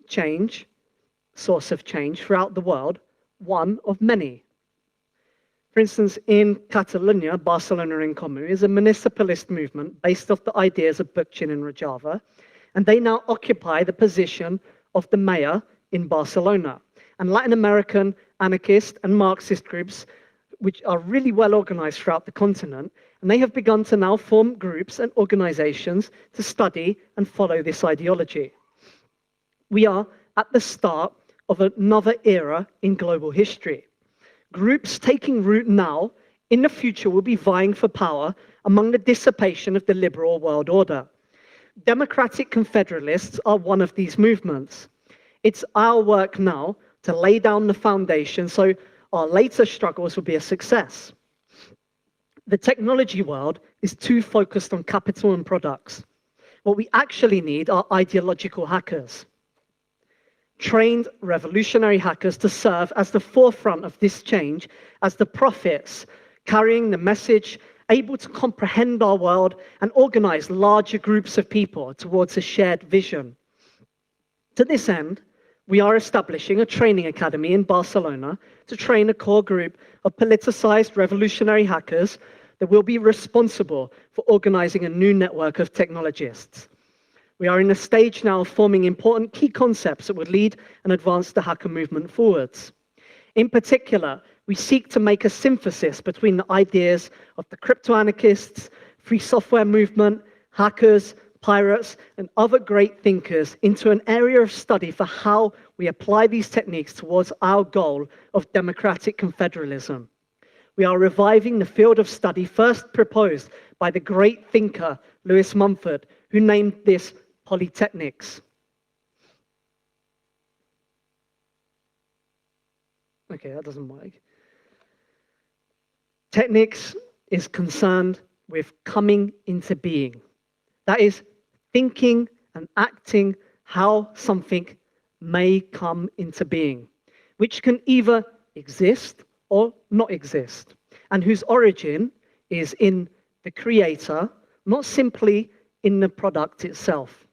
source of change throughout the world, one of many. For instance, in Catalonia, Barcelona in Comú is a municipalist movement based off the ideas of Bookchin and ROJAVA, and they now occupy the position of the mayor in Barcelona. And Latin American anarchist and Marxist groups, which are really well organized throughout the continent, and they have begun to now form groups and organizations to study and follow this ideology. We are at the start of another era in global history. Groups taking root now, in the future, will be vying for power among the dissipation of the liberal world order. Democratic confederalists are one of these movements. It's our work now to lay down the foundation so our later struggles will be a success. The technology world is too focused on capital and products. What we actually need are ideological hackers. Trained revolutionary hackers to serve as the forefront of this change, as the prophets, carrying the message, able to comprehend our world and organize larger groups of people towards a shared vision. To this end, we are establishing a training academy in Barcelona to train a core group of politicized revolutionary hackers that will be responsible for organizing a new network of technologists. We are in a stage now of forming important key concepts that would lead and advance the hacker movement forwards. In particular, we seek to make a synthesis between the ideas of the crypto-anarchists, free software movement, hackers, pirates, and other great thinkers into an area of study for how we apply these techniques towards our goal of democratic confederalism. We are reviving the field of study first proposed by the great thinker Lewis Mumford, who named this POLYTECHNICS. Okay, that doesn't work. Technics is concerned with coming into being. That is, thinking and acting how something may come into being, which can either exist or not exist, and whose origin is in the creator, not simply in the product itself.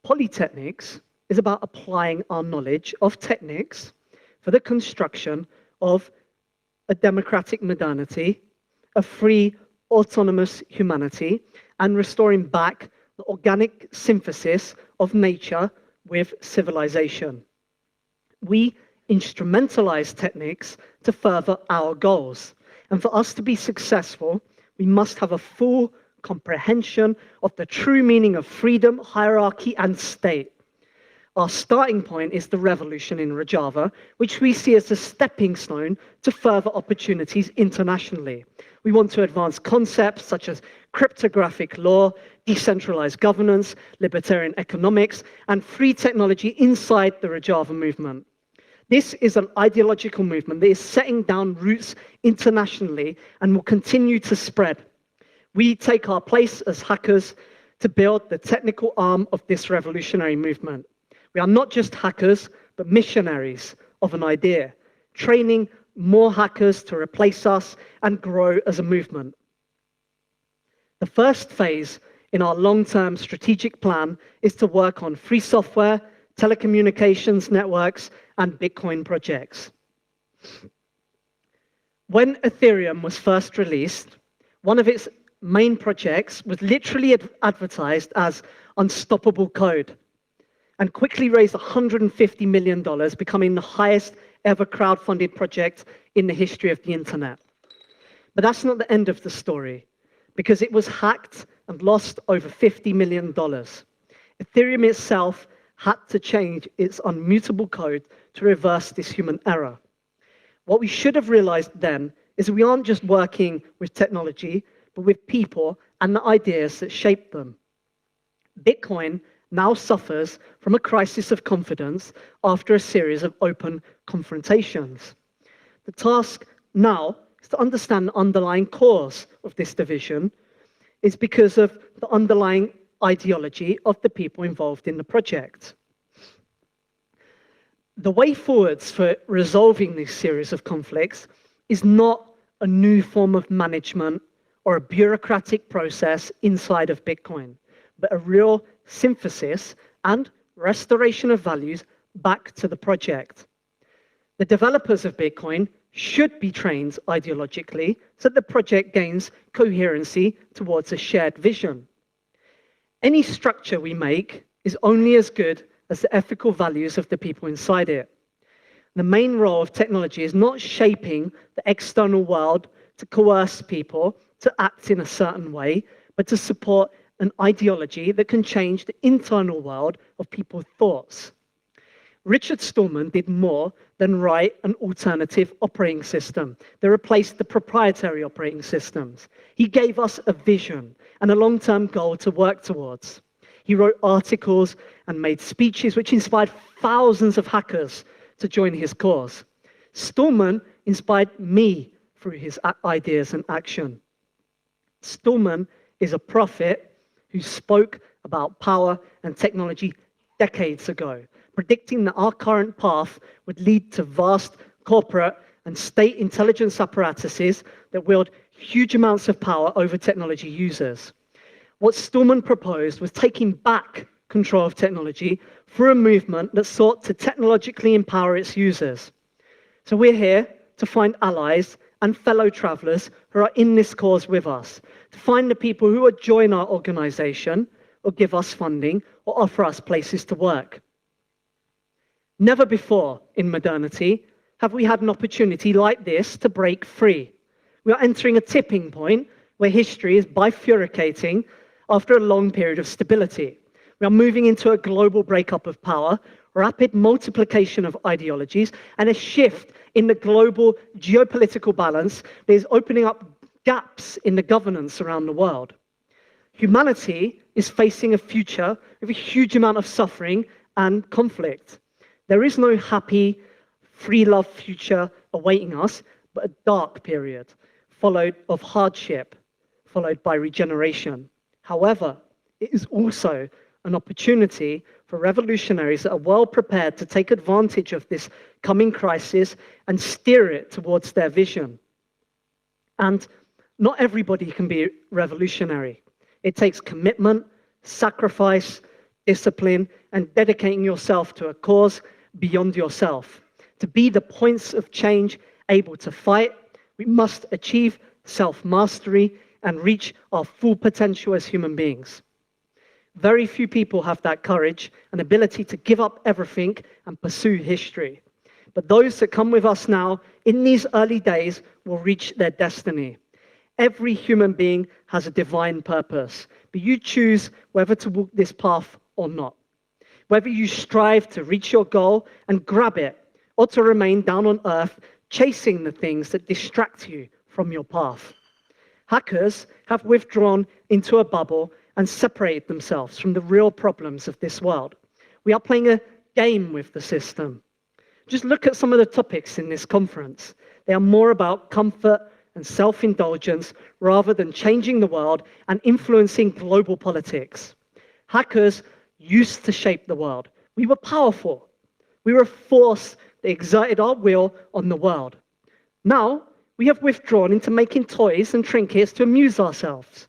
Polytechnics is about applying our knowledge of techniques for the construction of a democratic modernity, a free, autonomous humanity, and restoring back the organic synthesis of nature with civilization. We instrumentalize techniques to further our goals. And for us to be successful, we must have a full comprehension of the true meaning of freedom, hierarchy, and state. Our starting point is the revolution in ROJAVA, which we see as a stepping stone to further opportunities internationally. We want to advance concepts such as cryptographic law, decentralized governance, libertarian economics, and free technology inside the ROJAVA movement. This is an ideological movement that is setting down roots internationally and will continue to spread. We take our place as hackers to build the technical arm of this revolutionary movement. We are not just hackers, but missionaries of an idea, training more hackers to replace us and grow as a movement. The first phase in our long-term strategic plan is to work on free software, telecommunications networks, and Bitcoin projects. When Ethereum was first released, one of its main projects was literally advertised as unstoppable code and quickly raised $150 million, becoming the highest ever crowdfunded project in the history of the internet. But that's not the end of the story, because it was hacked and lost over $50 million. Ethereum itself had to change its unmutable code to reverse this human error. What we should have realized then is we aren't just working with technology, but with people and the ideas that shape them. Bitcoin now suffers from a crisis of confidence after a series of open confrontations. The task now is to understand the underlying cause of this division is because of the underlying ideology of the people involved in the project. The way forwards for resolving this series of conflicts is not a new form of management or a bureaucratic process inside of Bitcoin, but a real synthesis and restoration of values back to the project. The developers of Bitcoin should be trained ideologically so that the project gains coherency towards a shared vision. Any structure we make is only as good as the ethical values of the people inside it. The main role of technology is not shaping the external world to coerce people to act in a certain way, but to support an ideology that can change the internal world of people's thoughts. Richard Stallman did more than write an alternative operating system that replaced the proprietary operating systems. He gave us a vision and a long-term goal to work towards. He wrote articles and made speeches which inspired thousands of hackers to join his cause. Stallman inspired me through his ideas and action. Stallman is a prophet who spoke about power and technology decades ago, predicting that our current path would lead to vast corporate and state intelligence apparatuses that wield huge amounts of power over technology users. What Stallman proposed was taking back control of technology through a movement that sought to technologically empower its users. So we're here to find allies and fellow travelers who are in this cause with us, to find the people who would join our organization or give us funding or offer us places to work. Never before in modernity have we had an opportunity like this to break free. We are entering a tipping point where history is bifurcating after a long period of stability. We are moving into a global breakup of power, rapid multiplication of ideologies, and a shift in the global geopolitical balance that is opening up gaps in the governance around the world. Humanity is facing a future with a huge amount of suffering and conflict. There is no happy, free love future awaiting us, but a dark period, followed of hardship, followed by regeneration. However, it is also an opportunity for revolutionaries that are well prepared to take advantage of this coming crisis and steer it towards their vision. And not everybody can be revolutionary. It takes commitment, sacrifice, discipline, and dedicating yourself to a cause beyond yourself. To be the points of change able to fight, we must achieve self-mastery and reach our full potential as human beings. Very few people have that courage and ability to give up everything and pursue history. But those that come with us now in these early days will reach their destiny. Every human being has a divine purpose, but you choose whether to walk this path or not. Whether you strive to reach your goal and grab it, or to remain down on earth chasing the things that distract you from your path. Hackers have withdrawn into a bubble and separated themselves from the real problems of this world. We are playing a game with the system. Just look at some of the topics in this conference. They are more about comfort and self-indulgence rather than changing the world and influencing global politics. Hackers used to shape the world. We were powerful. We were a force that exerted our will on the world. Now, we have withdrawn into making toys and trinkets to amuse ourselves.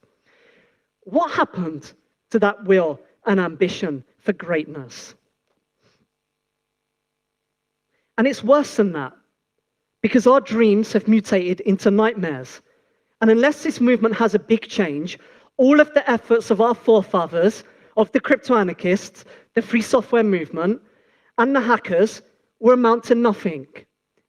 What happened to that will and ambition for greatness? And it's worse than that, because our dreams have mutated into nightmares. And unless this movement has a big change, all of the efforts of our forefathers, of the crypto-anarchists, the free software movement, and the hackers will amount to nothing.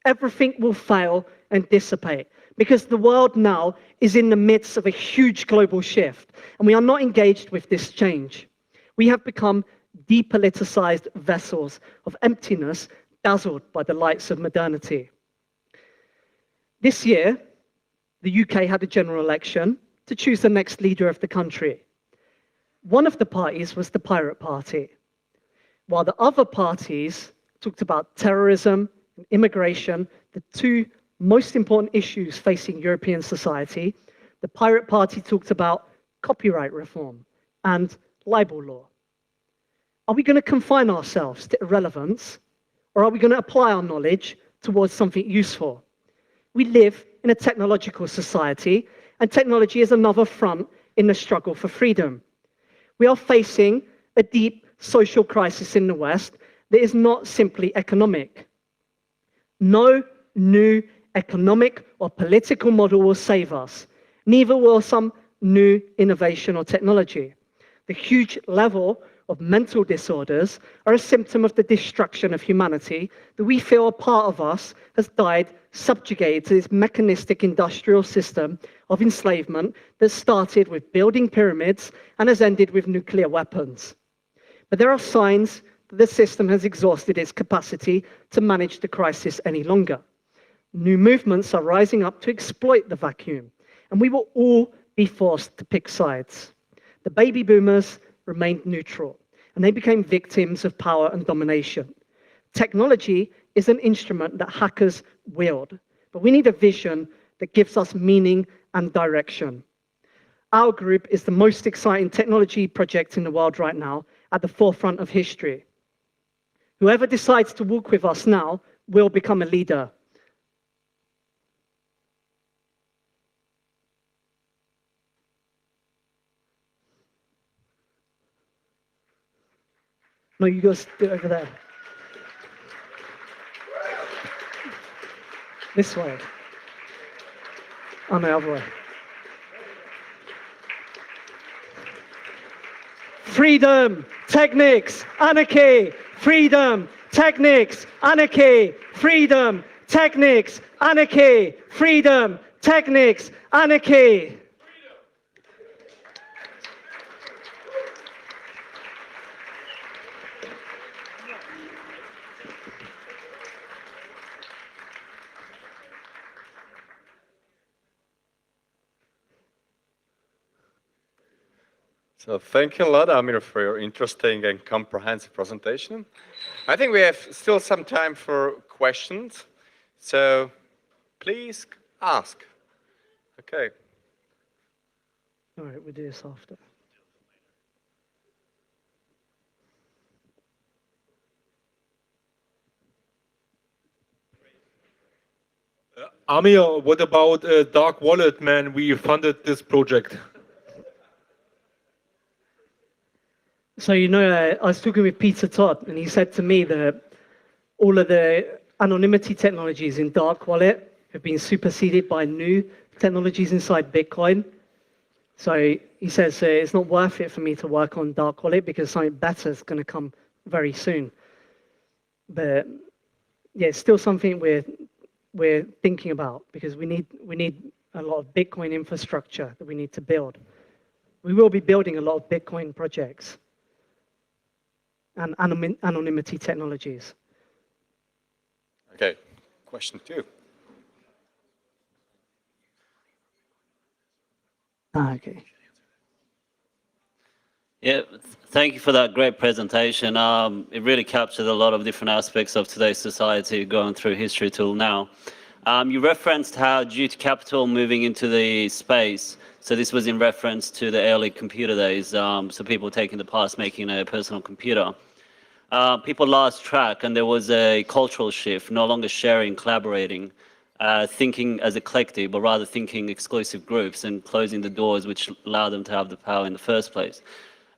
Everything will fail and dissipate, because the world now is in the midst of a huge global shift, and we are not engaged with this change. We have become depoliticized vessels of emptiness, dazzled by the lights of modernity. This year, the UK had a general election to choose the next leader of the country. One of the parties was the Pirate Party, while the other parties talked about terrorism and immigration, the two most important issues facing European society. The Pirate Party talked about copyright reform and libel law. Are we going to confine ourselves to irrelevance, or are we going to apply our knowledge towards something useful? We live in a technological society, and technology is another front in the struggle for freedom. We are facing a deep social crisis in the West that is not simply economic. No new economic or political model will save us. Neither will some new innovation or technology. The huge level of mental disorders are a symptom of the destruction of humanity that we feel a part of us has died, subjugated to this mechanistic industrial system of enslavement that started with building pyramids and has ended with nuclear weapons. But there are signs that the system has exhausted its capacity to manage the crisis any longer. New movements are rising up to exploit the vacuum, and we will all be forced to pick sides. The baby boomers remained neutral, and they became victims of power and domination. Technology is an instrument that hackers wield, but we need a vision that gives us meaning and direction. Our group is the most exciting technology project in the world right now, at the forefront of history. Whoever decides to walk with us now will become a leader. No, you guys do it over there. This way. Oh, no, other way. Freedom, technics, anarchy. Freedom, technics, anarchy. Freedom, technics, anarchy. Freedom, technics, anarchy. So thank you a lot, Amir, for your interesting and comprehensive presentation. I think we have still some time for questions. So please ask. Okay. All right, we'll do this after. Amir, what about Dark Wallet, man? We funded this project. So, you know, I was talking with Peter Todd, and he said to me that all of the anonymity technologies in Dark Wallet have been superseded by new technologies inside Bitcoin. So he says it's not worth it for me to work on Dark Wallet because something better is going to come very soon. But yeah, it's still something we're thinking about because we need a lot of Bitcoin infrastructure that we need to build. We will be building a lot of Bitcoin projects and anonymity technologies. Okay, question 2. Okay. Yeah, thank you for that great presentation. It really captured a lot of different aspects of today's society going through history till now. You referenced how due to capital moving into the space, so this was in reference to the early computer days, so people taking the past, making a personal computer. People lost track and there was a cultural shift, no longer sharing, collaborating, thinking as a collective, but rather thinking exclusive groups and closing the doors which allowed them to have the power in the first place.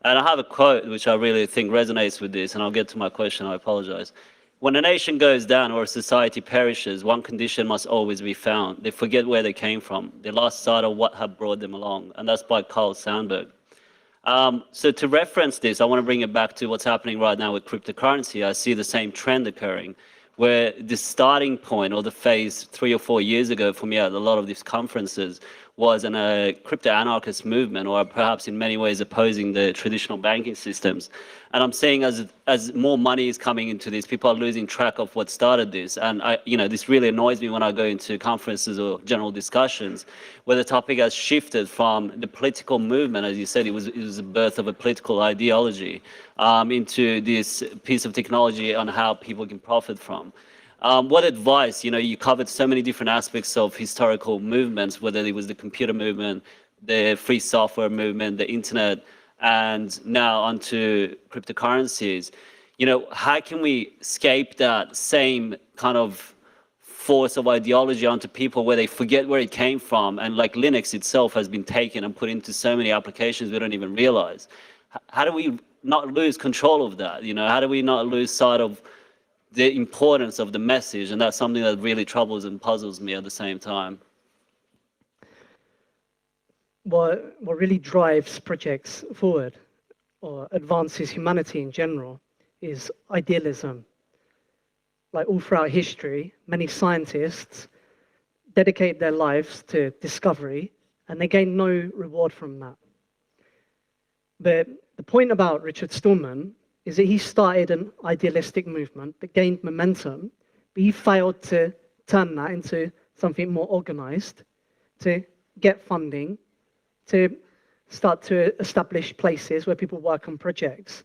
And I have a quote which I really think resonates with this, and I'll get to my question, I apologize. When a nation goes down or a society perishes, one condition must always be found. They forget where they came from. They lost sight of what had brought them along, and that's by Carl Sandburg. So to reference this, I want to bring it back to what's happening right now with cryptocurrency. I see the same trend occurring, where the starting point or the phase 3 or 4 years ago for me at a lot of these conferences was a crypto-anarchist movement, or perhaps in many ways opposing the traditional banking systems. And I'm seeing as more money is coming into this, people are losing track of what started this. And this really annoys me when I go into conferences or general discussions, where the topic has shifted from the political movement, as you said, it was the birth of a political ideology, into this piece of technology on how people can profit from. What advice, you covered so many different aspects of historical movements, whether it was the computer movement, the free software movement, the internet, and now onto cryptocurrencies. How can we escape that same kind of force of ideology onto people where they forget where it came from? And like Linux itself has been taken and put into so many applications we don't even realize. How do we not lose control of that? How do we not lose sight of the importance of the message, and that's something that really troubles and puzzles me at the same time. What really drives projects forward or advances humanity in general is idealism. Like all throughout history, many scientists dedicate their lives to discovery and they gain no reward from that. But the point about Richard Stallman is that he started an idealistic movement that gained momentum, but he failed to turn that into something more organized, to get funding, to start to establish places where people work on projects.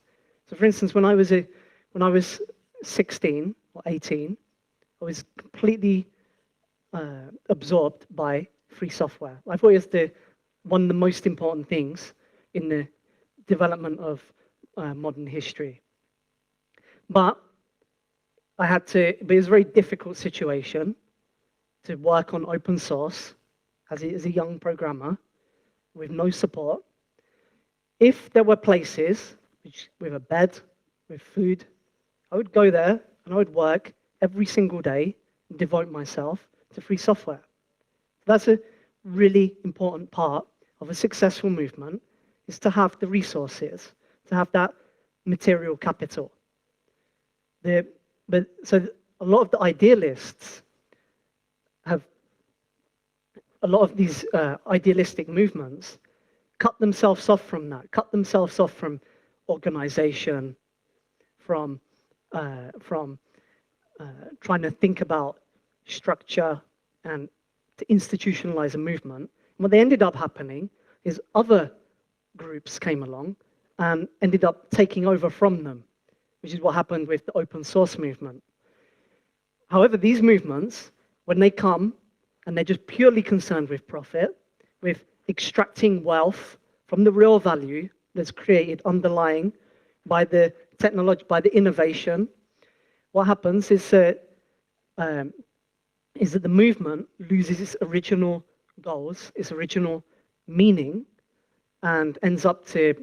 So for instance, when I was 16 or 18, I was completely absorbed by free software. I thought it was one of the most important things in the development of modern history. But it was a very difficult situation to work on open source as a young programmer with no support. If there were places with a bed, with food, I would go there and I would work every single day and devote myself to free software. That's a really important part of a successful movement, is to have the resources, to have that material capital. So a lot of the idealists a lot of these idealistic movements cut themselves off from that, cut themselves off from organization, from trying to think about structure and to institutionalize a movement. And what they ended up happening is other groups came along and ended up taking over from them, which is what happened with the open source movement. However, these movements, when they come and they're just purely concerned with profit, with extracting wealth from the real value that's created underlying by the technology, by the innovation, what happens is that the movement loses its original goals, its original meaning, and ends up to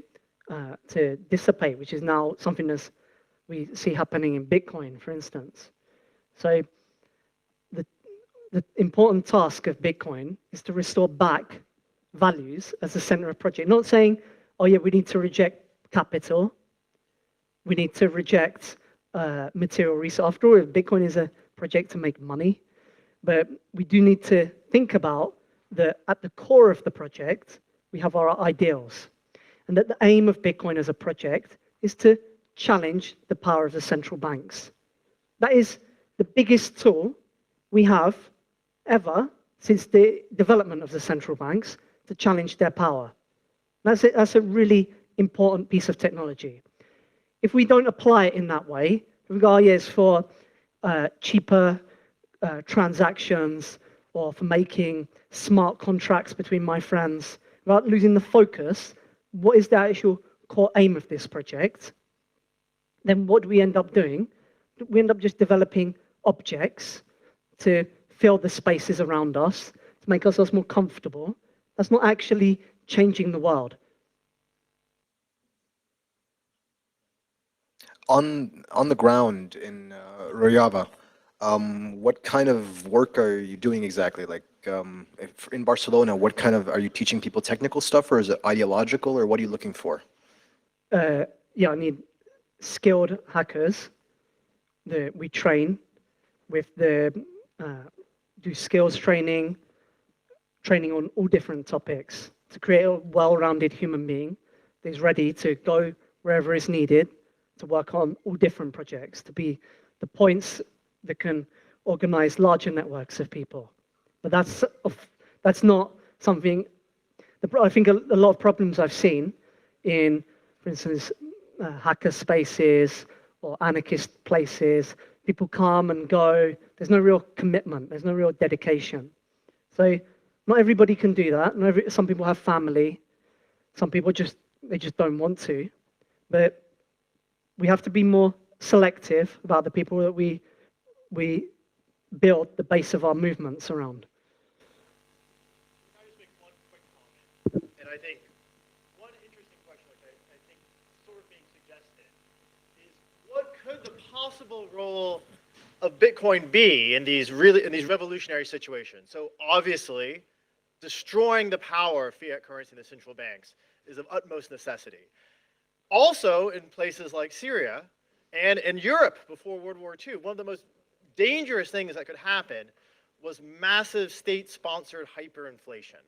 dissipate, which is now something that we see happening in Bitcoin, for instance. So the important task of Bitcoin is to restore back values as the center of project. Not saying, oh yeah, we need to reject capital, we need to reject material resource. After all, Bitcoin is a project to make money, but we do need to think about that at the core of the project, we have our ideals. And that the aim of Bitcoin as a project is to challenge the power of the central banks. That is the biggest tool we have ever since the development of the central banks to challenge their power. That's a really important piece of technology. If we don't apply it in that way, if we go, oh, yes, for cheaper transactions or for making smart contracts between my friends, without losing the focus, what is the actual core aim of this project? Then what do we end up doing? We end up just developing objects to fill the spaces around us, to make ourselves more comfortable. That's not actually changing the world. On the ground in ROJAVA, what kind of work are you doing exactly? Like in Barcelona, what kind of, are you teaching people technical stuff, or is it ideological, or what are you looking for? Yeah, I need skilled hackers that we train with do skills training on all different topics to create a well-rounded human being that is ready to go wherever is needed to work on all different projects, to be the points that can organize larger networks of people. But that's not something, I think a lot of problems I've seen in, for instance, hacker spaces or anarchist places, people come and go, there's no real commitment, there's no real dedication. So not everybody can do that. Some people have family, some people they just don't want to. But we have to be more selective about the people that we build the base of our movements around. Can I just make one quick comment? And I think one interesting question, which I think sort of being suggested, is what could the possible possible role of Bitcoin be in these revolutionary situations? So obviously, destroying the power of fiat currency in the central banks is of utmost necessity. Also, in places like Syria and in Europe before World War II, one of the most dangerous things that could happen was massive state-sponsored hyperinflation,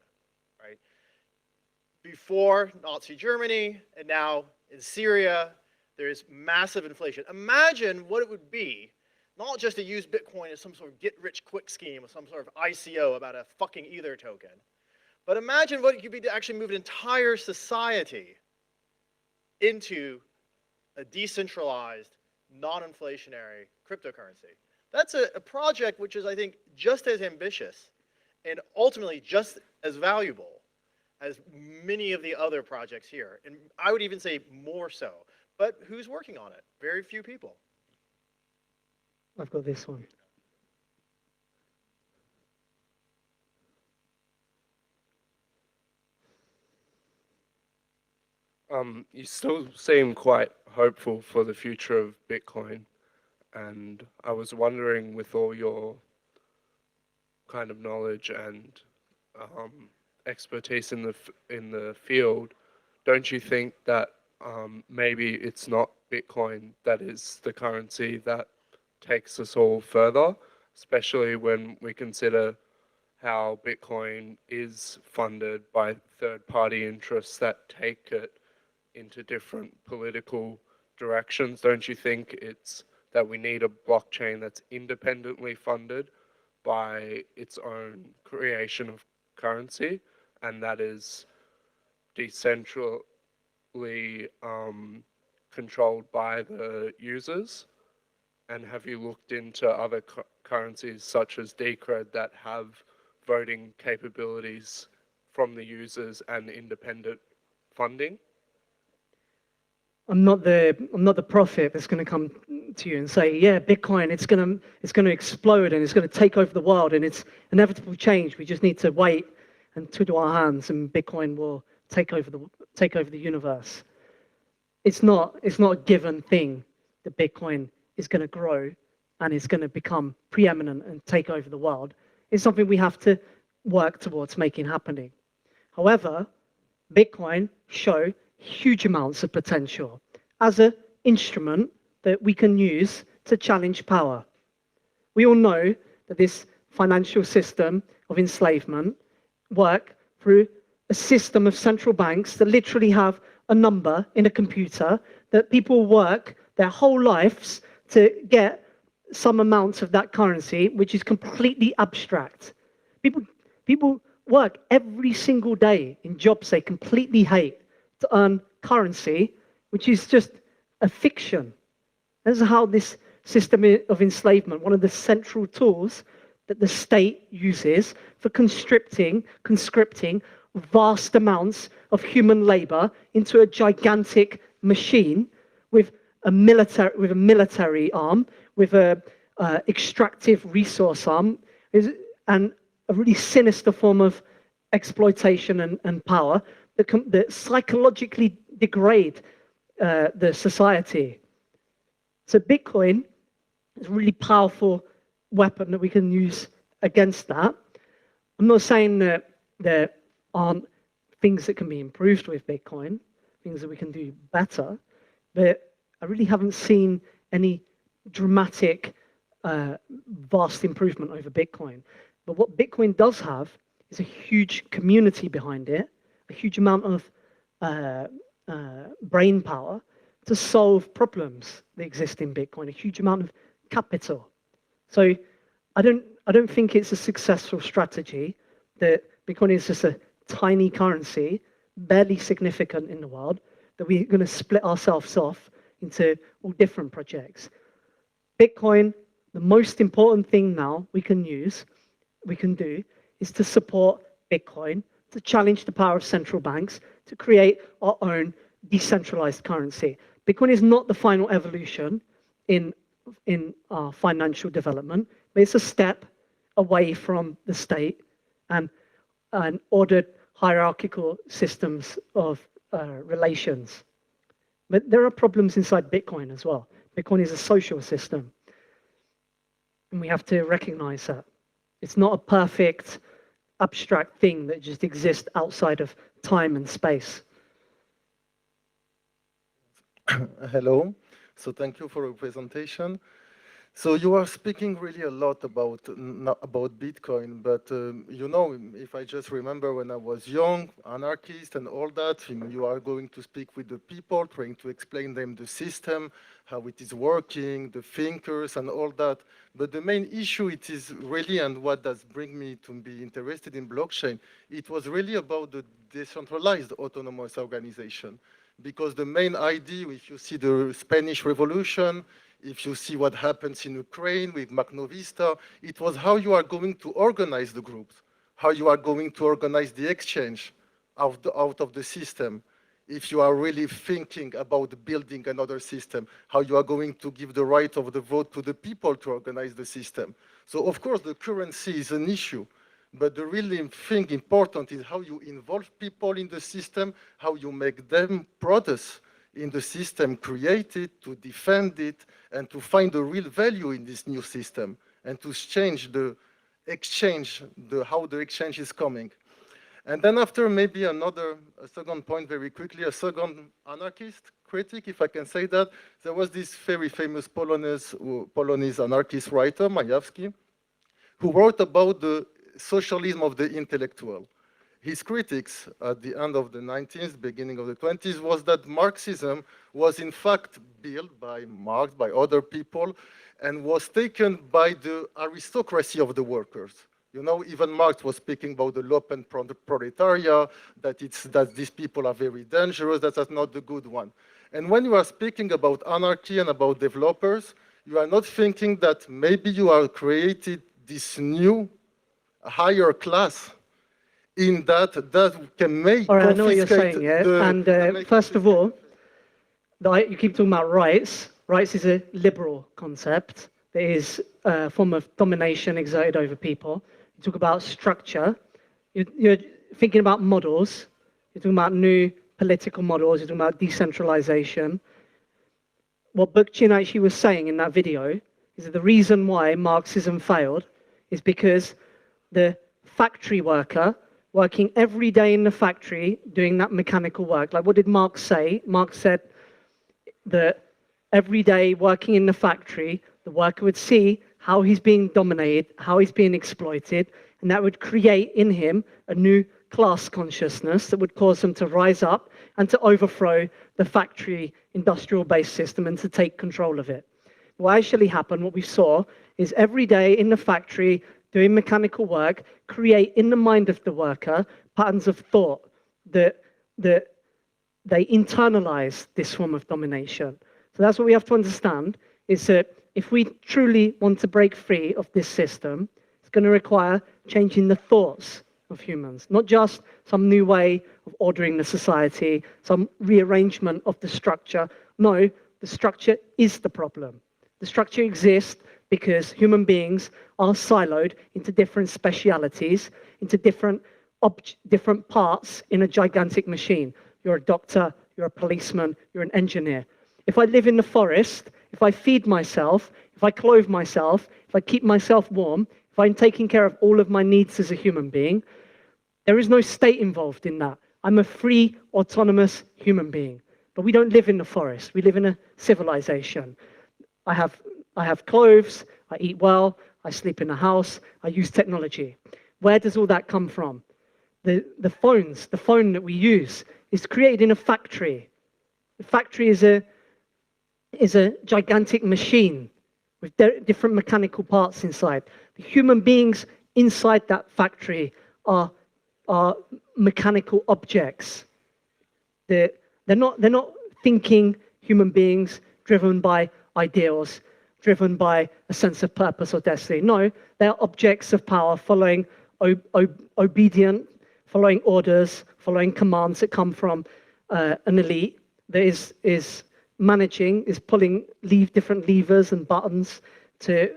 right? Before Nazi Germany and now in Syria, there is massive inflation. Imagine what it would be, not just to use Bitcoin as some sort of get-rich-quick scheme or some sort of ICO about a fucking Ether token, but imagine what it could be to actually move an entire society into a decentralized, non-inflationary cryptocurrency. That's a project which is, I think, just as ambitious and ultimately just as valuable as many of the other projects here. And I would even say more so. But who's working on it? Very few people. I've got this one. You still seem quite hopeful for the future of Bitcoin, and I was wondering, with all your kind of knowledge and expertise in the field, don't you think that maybe it's not Bitcoin that is the currency that takes us all further, especially when we consider how Bitcoin is funded by third-party interests that take it into different political directions? Don't you think it's that we need a blockchain that's independently funded by its own creation of currency, and that is decentrally controlled by the users? And have you looked into other currencies such as Decred that have voting capabilities from the users and independent funding? I'm not the prophet that's going to come to you and say, yeah, Bitcoin, it's going to explode and it's going to take over the world and it's inevitable change. We just need to wait and twiddle our hands and Bitcoin will take over the universe. It's not a given thing that Bitcoin is going to grow and it's going to become preeminent and take over the world. It's something we have to work towards making happening. However, Bitcoin show huge amounts of potential as an instrument that we can use to challenge power. We all know that this financial system of enslavement work through a system of central banks that literally have a number in a computer that people work their whole lives to get some amount of that currency, which is completely abstract. People work every single day in jobs they completely hate to earn currency, which is just a fiction. This is how this system of enslavement, one of the central tools that the state uses for conscripting vast amounts of human labor into a gigantic machine with a military arm, with a extractive resource arm, and a really sinister form of exploitation and power that psychologically degrade the society. So Bitcoin is a really powerful weapon that we can use against that. I'm not saying that there aren't things that can be improved with Bitcoin, things that we can do better, but I really haven't seen any dramatic, vast improvement over Bitcoin. But what Bitcoin does have is a huge community behind it, a huge amount of brain power to solve problems that exist in Bitcoin, a huge amount of capital. So I don't think it's a successful strategy that Bitcoin is just a tiny currency, barely significant in the world, that we're going to split ourselves off into all different projects. Bitcoin, the most important thing now we can do is to support Bitcoin, to challenge the power of central banks, to create our own decentralized currency. Bitcoin is not the final evolution in our financial development, but it's a step away from the state and ordered hierarchical systems of relations. But there are problems inside Bitcoin as well. Bitcoin is a social system. And we have to recognize that. It's not a perfect, abstract thing that just exists outside of time and space. Hello. So thank you for your presentation. So you are speaking really a lot about Bitcoin, but you know, if I just remember when I was young, anarchist and all that, you are going to speak with the people, trying to explain them the system, how it is working, the thinkers and all that. But the main issue it is really, and what does bring me to be interested in blockchain, it was really about the decentralized autonomous organization. Because the main idea, if you see the Spanish Revolution, if you see what happens in Ukraine with Magnovista, it was how you are going to organize the groups, how you are going to organize the exchange out of the system. If you are really thinking about building another system, how you are going to give the right of the vote to the people to organize the system. So of course the currency is an issue, but the really thing important is how you involve people in the system, how you make them products in the system, create it, to defend it, and to find the real value in this new system, and to change the exchange, how the exchange is coming. And then after maybe a second point very quickly, a second anarchist critic, if I can say that, there was this very famous Polonese anarchist writer, Majewski, who wrote about the socialism of the intellectual. His critics at the end of the 19th, beginning of the 20s, was that Marxism was in fact built by Marx, by other people, and was taken by the aristocracy of the workers. You know, even Marx was speaking about the Lumpen proletariat, that these people are very dangerous, that's not the good one. And when you are speaking about anarchy and about developers, you are not thinking that maybe you are creating this new higher class in that can make. All right, I know what you're saying, yeah. First of all, you keep talking about rights. Rights is a liberal concept. It is a form of domination exerted over people. You talk about structure. You're thinking about models. You're talking about new political models. You're talking about decentralization. What Bookchin actually was saying in that video is that the reason why Marxism failed is because the factory worker working every day in the factory, doing that mechanical work. Like, what did Marx say? Marx said that every day working in the factory, the worker would see how he's being dominated, how he's being exploited, and that would create in him a new class consciousness that would cause him to rise up and to overthrow the factory industrial-based system and to take control of it. What actually happened, what we saw, is every day in the factory, doing mechanical work, create in the mind of the worker patterns of thought that they internalize this form of domination. So that's what we have to understand, is that if we truly want to break free of this system, it's going to require changing the thoughts of humans, not just some new way of ordering the society, some rearrangement of the structure. No, the structure is the problem. The structure exists because human beings are siloed into different specialities, into different parts in a gigantic machine. You're a doctor, you're a policeman, you're an engineer. If I live in the forest, if I feed myself, if I clothe myself, if I keep myself warm, if I'm taking care of all of my needs as a human being, there is no state involved in that. I'm a free, autonomous human being. But we don't live in the forest. We live in a civilization. I have clothes, I eat well, I sleep in a house, I use technology. Where does all that come from? The phone that we use is created in a factory. The factory is a gigantic machine with different mechanical parts inside. The human beings inside that factory are mechanical objects. They're not thinking human beings driven by ideals, driven by a sense of purpose or destiny. No, they're objects of power, following obedient, following orders, following commands that come from an elite that is pulling different levers and buttons to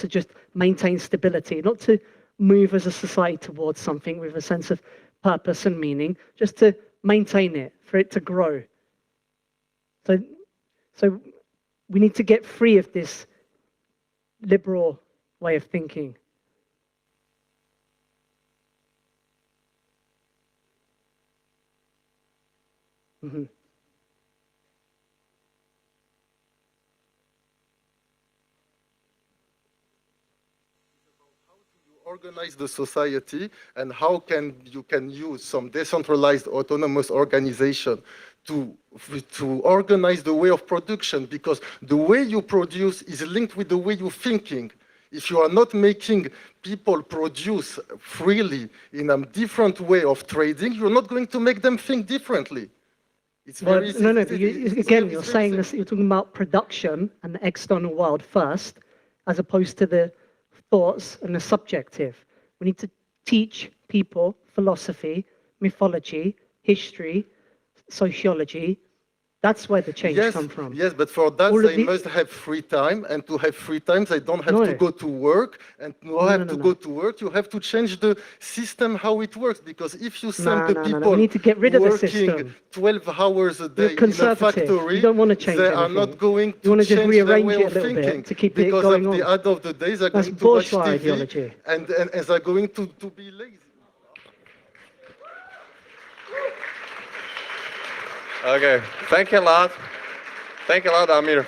just maintain stability, not to move as a society towards something with a sense of purpose and meaning, just to maintain it, for it to grow. So we need to get free of this liberal way of thinking. Mm-hmm. Organize the society, and how you can use some decentralized autonomous organization to organize the way of production, because the way you produce is linked with the way you're thinking. If you are not making people produce freely in a different way of trading, you're not going to make them think differently. It's Well, very no, it's again, you're very saying simple. this, you're talking about production and the external world first, as opposed to the thoughts and the subjective. We need to teach people philosophy, mythology, history, sociology. That's where the change comes from. Yes, but for that they must have free time, and to have free time they don't have to go to work, and go to work, you have to change the system how it works, because if you send the people we need to get rid of the working system. 12 hours a day You're in a factory, you don't want to change they anything. are not going You want to to just change their rearrange way it a of little thinking, bit to keep it because going of on. the end of the day they're That's going to watch bourgeois TV, ideology. and they're going to be lazy. Okay, thank you a lot. Thank you a lot, Amir.